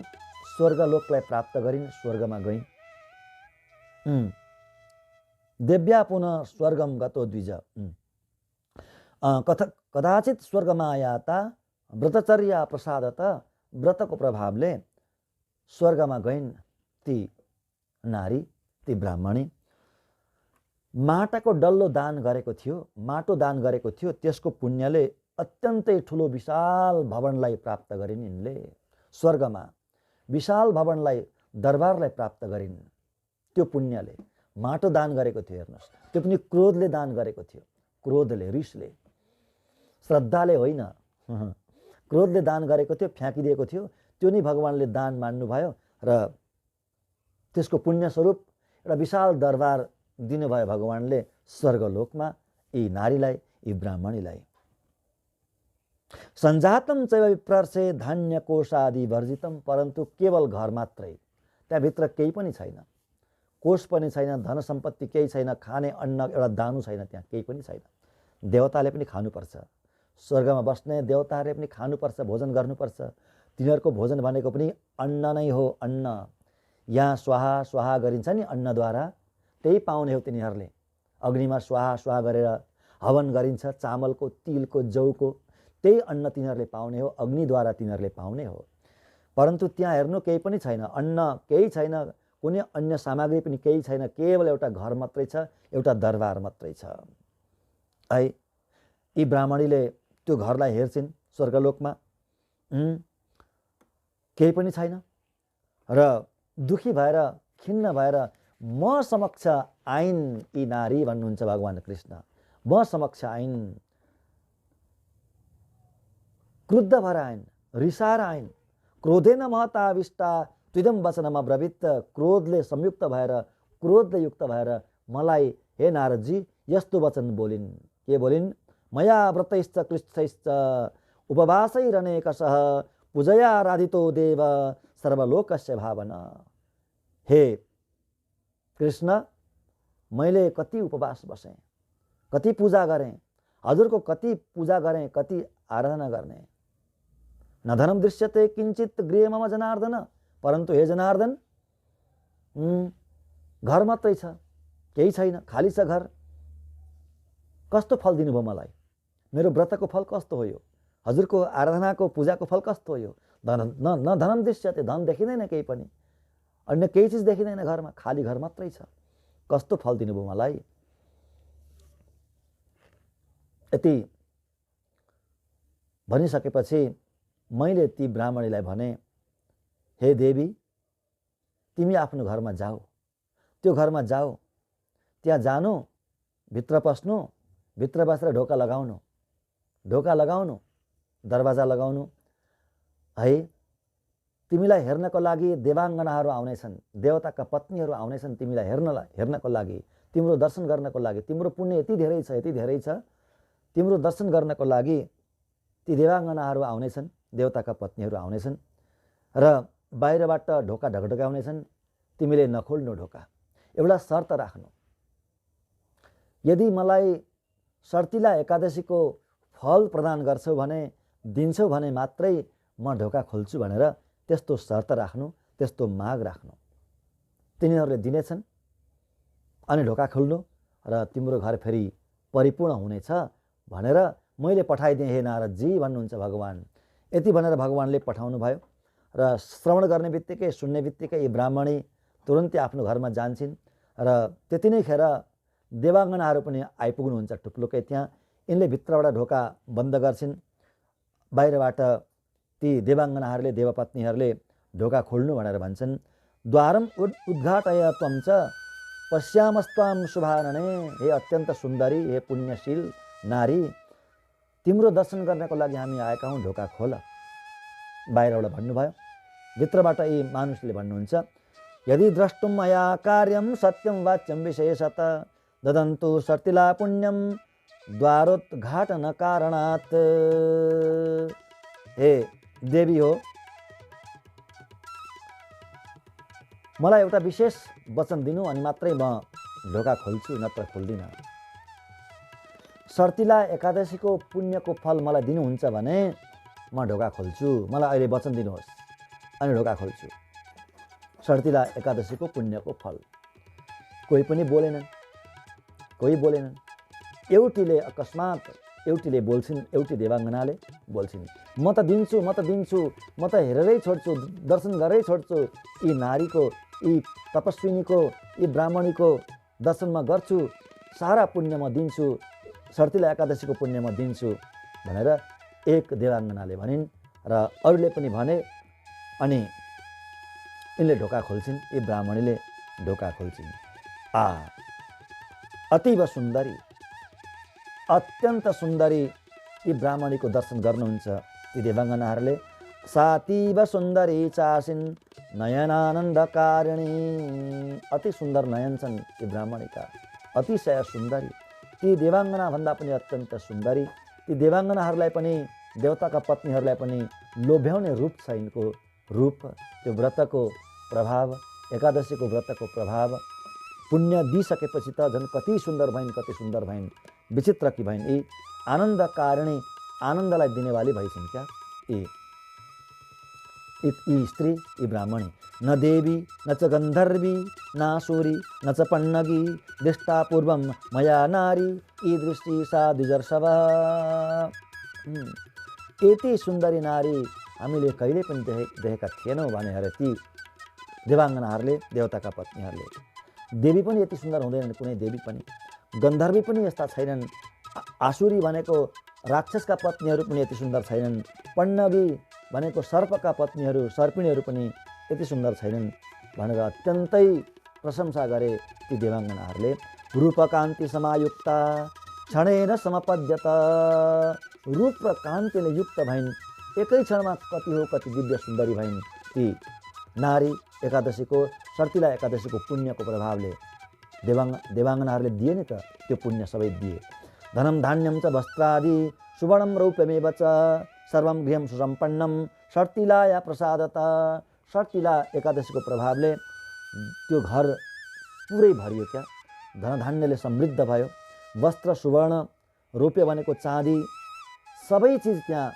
स्वर्गलोकलाई प्राप्त गरिन्, स्वर्गमा गइन्। देव्या पुनः स्वर्गम गतो द्विज। कदाचित स्वर्गमायाता व्रतचर्या प्रसादत। व्रतको प्रभावले स्वर्गमा गइन् ती नारी, ती ब्राह्मणी। माटाको डल्लो दान गरेको थियो, माटो दान गरेको थियो, त्यसको पुण्यले अत्यन्तै ठुलो विशाल भवनलाई प्राप्त गरिन् यिनले। स्वर्गमा विशाल भवनलाई, दरबारलाई प्राप्त गरिन् त्यो पुण्यले। माटो दान गरेको थियो, हेर्नुहोस्, त्यो पनि क्रोधले दान गरेको थियो, क्रोधले, रिसले, श्रद्धाले होइन, क्रोधले दान गरेको थियो, फ्याँकिदिएको थियो। त्यो नै भगवानले दान मान्नुभयो र त्यसको पुण्यस्वरूप एउटा विशाल दरबार दिनुभयो भगवानले स्वर्गलोकमा यी नारीलाई, यी ब्राह्मणीलाई। सञ्जातम चैव विप्रर्षे धान्य कोशादि वर्जितम। परन्तु केवल घर मात्रै, त्यहाँभित्र केही पनि छैन, कोष पनि छैन, धन सम्पत्ति केही छैन, खाने अन्न एउटा दानु छैन, त्यहाँ केही पनि छैन। देवताले पनि खानुपर्छ, स्वर्गमा बस्ने देवताहरूले पनि खानुपर्छ, भोजन गर्नुपर्छ। तिनीहरूको भोजन भनेको पनि अन्न नै हो, अन्न। यहाँ स्वाहा स्वाहा गरिन्छ नि अन्नद्वारा, त्यही पाउने हो तिनीहरूले। अग्निमा स्वाहा स्वाहा गरेर हवन गरिन्छ, चामलको, तिलको, जौको, त्यही अन्न तिनीहरूले पाउने हो, अग्निद्वारा तिनीहरूले पाउने हो। परन्तु त्यहाँ हेर्नु केही पनि छैन, अन्न केही छैन, कुनै अन्य सामग्री पनि केही छैन, केवल एउटा घर मात्रै छ, एउटा दरबार मात्रै छ। है, यी ब्राह्मणीले त्यो घरलाई हेर्छिन् स्वर्गलोकमा, केही पनि छैन र दुखी भएर, खिन्न भएर म समक्ष आइन् यी नारी भन्नुहुन्छ भगवान कृष्ण। म समक्ष आइन्, क्रुद्ध भएर आइन्, रिसाएर आइन्। क्रोधेन महताविष्टा त्विदम वचनमा ब्रवीत। क्रोधले संयुक्त भएर, क्रोधले युक्त भएर मलाई हे नारदजी यस्तो वचन बोलिन्। के बोलिन्? मया व्रतैश्च कृच्छैश्च उपवासैरनेकशः पूजया आराधितो देव सर्वलोकस्य भावना। हे कृष्ण, मैले कति उपवास बसेँ, कति पूजा गरेँ, हजुरको कति पूजा गरेँ, कति आराधना गर्ने। न धनम दृश्यते किंचित गृहे मम जनार्दन। परन्तु हे जनार्दन, घर मात्रै छ, केही छैन, खाली छ घर। कस्तो फल दिनुभयो मलाई? मेरो व्रतको फल कस्तो हो यो? हजुरको आराधनाको, पूजाको फल कस्तो हो यो? न धनम दृश्यते, धन देखिँदैन केही पनि, अन्य केही चिज देखिँदैन घरमा, खाली घर मात्रै छ। कस्तो फल दिनुभयो मलाई? यति भनिसकेपछि मैले ती ब्राह्मणीलाई भने, हे देवी, तिमी आफ्नो घरमा जाऊ, त्यो घरमा जाऊ, त्यहाँ जानु, भित्र पस्नु, भित्र बसेर ढोका लगाउनु, ढोका लगाउनु, दरवाजा लगाउनु। है, तिमीलाई हेर्नको लागि देवाङ्गनाहरू आउनेछन्, देवताका पत्नीहरू आउनेछन् तिमीलाई हेर्नको लागि, तिम्रो दर्शन गर्नको लागि। तिम्रो पुण्य यति धेरै छ, यति धेरै छ, तिम्रो दर्शन गर्नको लागि ती देवाङ्गनाहरू आउनेछन्, देवताका पत्नीहरू आउनेछन् र बाहिरबाट ढोका ढकढकाउनेछन्, तिमीले नखोल्नु ढोका। एउटा शर्त राख्नु, यदि मलाई सर्तिला एकादशीको फल प्रदान गर्छौ भने, दिन्छौ भने मात्रै म ढोका खोल्छु भनेर त्यस्तो शर्त राख्नु, त्यस्तो माग राख्नु। तिनीहरूले दिनेछन् अनि ढोका खोल्नु र तिम्रो घर फेरि परिपूर्ण हुनेछ भनेर मैले पठाइदिएँ हे नारदजी भन्नुहुन्छ भगवान्। यति भनेर भगवान्ले पठाउनु भयो र श्रवण गर्ने बित्तिकै, सुन्ने बित्तिकै यी ब्राह्मणी तुरुन्तै आफ्नो घरमा जान्छन् र त्यति नै खेर देवाङ्गनाहरू पनि आइपुग्नुहुन्छ टुप्लुकै त्यहाँ। यिनले भित्रबाट ढोका बन्द गर्छिन्। बाहिरबाट ती देवाङ्गनाहरूले, देवपत्नीहरूले ढोका खोल्नु भनेर भन्छन्। द्वारम उद्घाटय त्वं च पश्यामस्त्वां शुभानने। हे अत्यन्त सुन्दरी, हे पुण्यशील नारी, तिम्रो दर्शन गर्नको लागि हामी आएका हौँ, ढोका खोल। बाहिरबाट भन्नुभयो। भित्रबाट यी मानुषले भन्नुहुन्छ, यदि द्रष्टुं मया कार्यं सत्यं वाच्यं विशेषत ददन्तु सर्तिला पुण्यं द्वारोद्घाटन कारणात्। हे देवी हो, मलाई एउटा विशेष वचन दिनु अनि मात्रै म ढोका खोल्छु, नत्र खोल्दिनँ। सर्तिला एकादशीको पुण्यको फल मलाई दिनुहुन्छ भने म ढोका खोल्छु। मलाई अहिले वचन दिनुहोस् अनि ढोका खोल्छु। सर्तिला एकादशीको पुण्यको फल। कोही पनि बोलेनन्, कोही बोलेनन्। एउटीले अकस्मात एउटीले बोल्छिन्, एउटी देवाङ्गनाले बोल्छिन्, म त दिन्छु, म त दिन्छु, म त हेरेरै छोड्छु, दर्शन गरेरै छोड्छु। यी नारीको, यी तपस्विनीको, यी ब्राह्मणीको दर्शन म गर्छु, सारा पुण्य म दिन्छु, सर्तिला एकादशीको पुण्य म दिन्छु भनेर एक देवाङ्गनाले भनिन् र अरूले पनि भने। अनि यिनले ढोका खोल्छिन्, यी ब्राह्मणीले ढोका खोल्छिन्। अतीव सुन्दरी, अत्यन्त सुन्दरी यी ब्राह्मणीको दर्शन गर्नुहुन्छ ती देवाङ्गनाहरूले। सातीव सुन्दरी चासिन् नयनानन्दकारिणी। अति सुन्दर नयन छन् ती ब्राह्मणीका, अतिशय सुन्दरी। ती देवाङ्गना भन्दा पनि अत्यन्त सुन्दरी। ती देवाङ्गनाहरूलाई पनि, देवताका पत्नीहरूलाई पनि लोभ्याउने रूप छ यिनको रूप। त्यो व्रतको प्रभाव, एकादशीको व्रतको प्रभाव, पुण्य दिइसकेपछि त झन् कति सुन्दर भइन्, कति सुन्दर भइन्, विचित्र कि भइन्। यी आनन्दकारिणी, आनन्दलाई दिनेवाली भइछन् क्या यी स्त्री, यी ब्राह्मणी। न देवी न च गन्धर्वी नासुरी न च पण्णगी दृष्टा पूर्वं मया नारी ईदृष्टि सा द्विजर्षभ। यति सुन्दरी नारी हामीले कहिले पनि देखेका थिएनौँ भनेर ती देवाङ्गनाहरूले, देवताका पत्नीहरूले। देवी पनि यति सुन्दर हुँदैनन्, कुनै देवी पनि। गन्धर्वी पनि यस्ता छैनन्। आसुरी भनेको राक्षसका पत्नीहरू पनि यति सुन्दर छैनन्। पण्णगी भनेको सर्पका पत्नीहरू, सर्पिणीहरू पनि यति सुन्दर छैनन् भनेर अत्यन्तै प्रशंसा गरे ती देवाङ्गनाहरूले। रूपकान्ति समायुक्ता क्षणेन समपद्यत। रूप र कान्तिले युक्त भइन्, एकै क्षणमा कति हो कति दिव्य सुन्दरी भइन् ती नारी। एकादशीको, सर्तिला एकादशीको पुण्यको प्रभावले देवाङ्गनाहरूले दिए नि त, त्यो पुण्य सबै दिए। धनं धान्यं च वस्त्रादि सुवर्णं रौप्यमेव च सर्वं गृहं सुसम्पन्नं सर्तिलाया प्रसादत। सर्तिला एकादशीको प्रभावले त्यो घर पुरै भरियो क्या, धनधान्यले समृद्ध भयो। वस्त्र, सुवर्ण, रौप्य भनेको चाँदी, सबै चिज त्यहाँ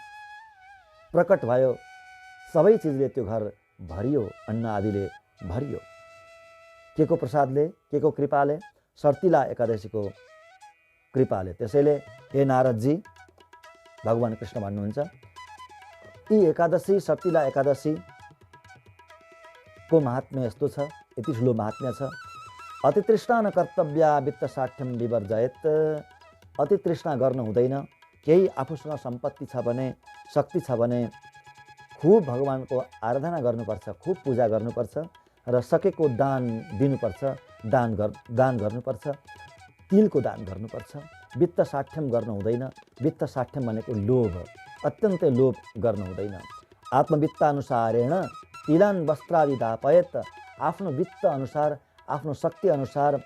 प्रकट भयो। सबै चिजले त्यो घर भरियो, अन्न आदिले भरियो। के को प्रसादले, के को कृपाले? सर्तिला एकादशीको कृपाले। त्यसैले हे नारदजी, भगवान् कृष्ण भन्नुहुन्छ, यी एकादशी, सर्तिला एकादशीको महात्म्य यस्तो छ, यति ठुलो महात्म्य छ। अति तृष्णा न कर्तव्या वित्त साठ्यम विवर्जयत। अति तृष्णा गर्नु हुँदैन। केही आफूसँग सम्पत्ति छ भने, शक्ति छ भने खूब भगवानको आराधना गर्नुपर्छ, खूब पूजा गर्नुपर्छ र सकेको दान दिनुपर्छ, दान गर्नुपर्छ, तिलको दान गर्नुपर्छ। वित्त साठ्यम गर्नु हुँदैन। वित्त साठ्यम भनेको लोभ, अत्यन्तै लोभ गर्नु हुँदैन। आत्मवित्तानुसारेण तिलान वस्त्रादि दापयत। आफ्नो वित्त अनुसार, आफ्नो शक्ति अनुसार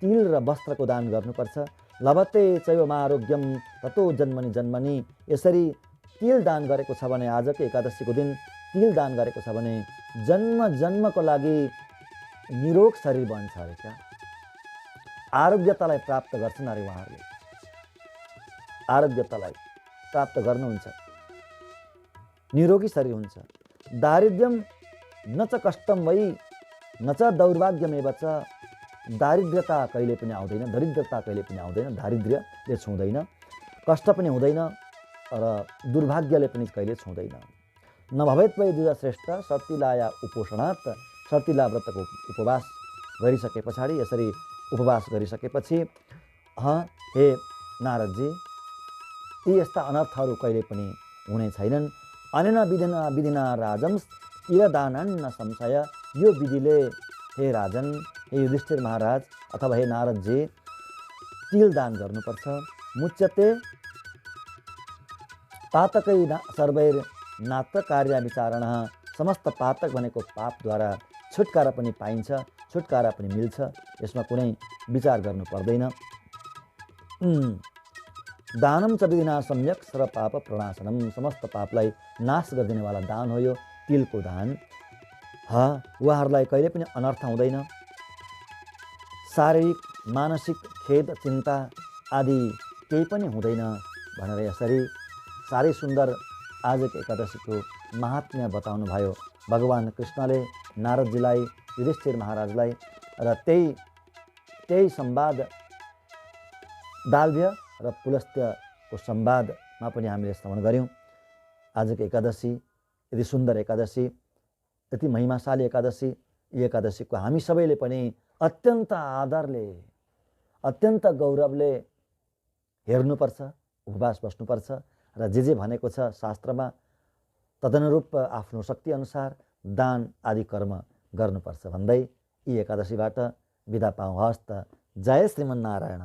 तिल र वस्त्रको दान गर्नुपर्छ। लभते चैवमारोग्यम ततो जन्मनि जन्मनि। यसरी तिल दान गरेको छ भने, आजको एकादशीको दिन तिल दान गरेको छ भने जन्म जन्मको लागि निरोग शरीर बन्छ अरे क्या। आरोग्यतालाई प्राप्त गर्छन् अरे उहाँहरूले, आरोग्यतालाई प्राप्त गर्नुहुन्छ, निरोगी शरीर हुन्छ। दारिद्र्यम न च कष्टम वै न च दौर्भाग्यमेव च। दारिद्र्यता कहिले पनि आउँदैन, दरिद्रता कहिले पनि आउँदैन, दारिद्र्यले छुँदैन, कष्ट पनि हुँदैन र दुर्भाग्यले पनि कहिले छुँदैन। नभवेत् वै द्विज श्रेष्ठ सर्तिलाया उपोषणात्। सर्तिला व्रतको उपवास गरिसके पछाडि, यसरी उपवास गरिसकेपछि हे नारदजी, यी यस्ता अनर्थहरू कहिले पनि हुने छैनन्। अनेन विधिना राजं तिलदानान्न संशय। यो विधिले हे राजन, हे युधिष्ठिर महाराज अथवा हे नारदजी, तिल दान गर्नुपर्छ। मुच्यते पातकै सर्वैर नात्र कार्य विचारण। समस्त पातक भनेको पापद्वारा छुटकारा पनि पाइन्छ, छुटकारा पनि मिल्छ, यसमा कुनै विचार गर्नु पर्दैन। दानम च विधिना सम्यक सर्व पाप प्रणाशनम। समस्त पापलाई नाश गरिदिनेवाला दान हो यो तिलको दान। उहाँहरूलाई कहिले पनि अनर्थ हुँदैन। शारीरिक मानसिक खेद चिन्ता आदि केही पनि हुँदैन भनेर यसरी साह्रै सुन्दर आजको एकादशीको महात्म्य बताउनु भयो भगवान कृष्णले नारदजीलाई, युधिष्ठिर महाराजलाई। र त्यही संवाद दालभ्य र पुलस्त्यको संवादमा पनि हामीले श्रवण गऱ्यौँ। आजको एकादशी यति सुन्दर एकादशी, यति महिमाशाली एकादशी, यी एकादशीको हामी सबैले पनि अत्यन्त आदरले, अत्यन्त गौरवले हेर्नुपर्छ, उपवास बस्नुपर्छ र जे भनेको छ शास्त्रमा तदनुरूप आफ्नो शक्ति अनुसार दान आदि कर्म गर्नुपर्छ भन्दै यी एकादशीबाट बिदा पाऊँ। हस्त। जय श्रीमन्नारायण।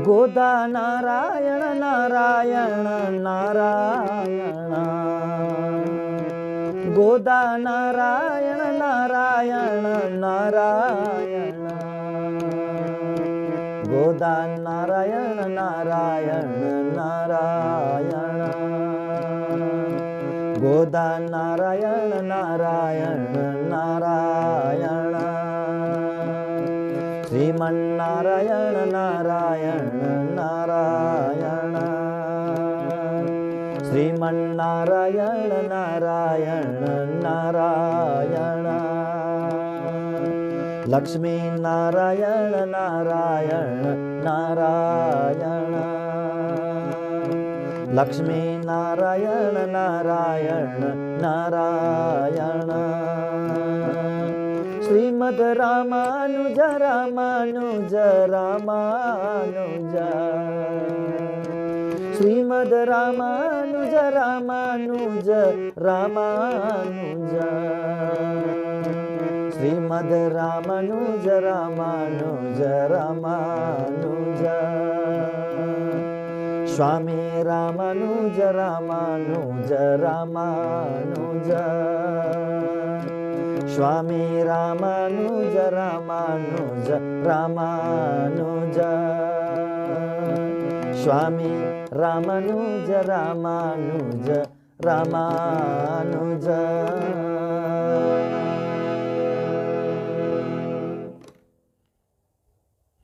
गोदा नारायण नारायण नारायण, गोदा नारायण नारायण नारायण, गोदा नारायण नारायण नारायण, गोदा नारायण नारायण नारायण, श्रीमन्नारायण नारायण नारायण, श्रीमन्नारायण नारायण नारायण, लक्ष्मी नारायण नारायण नारायण, लक्ष्मी नारायण नारायण नारायण, श्रीमद् रामानुज रामानुज रामानुज, श्रीमद् रामानुज रामानुज रामानुज, श्रीमद् रामानुज रामानुज रामानुज, स्वामी रामानुज रामानुज रामानुज, स्वामी रामानुज रामानुज रामानुज, स्वामी रामानुज रामानुज रामानुज।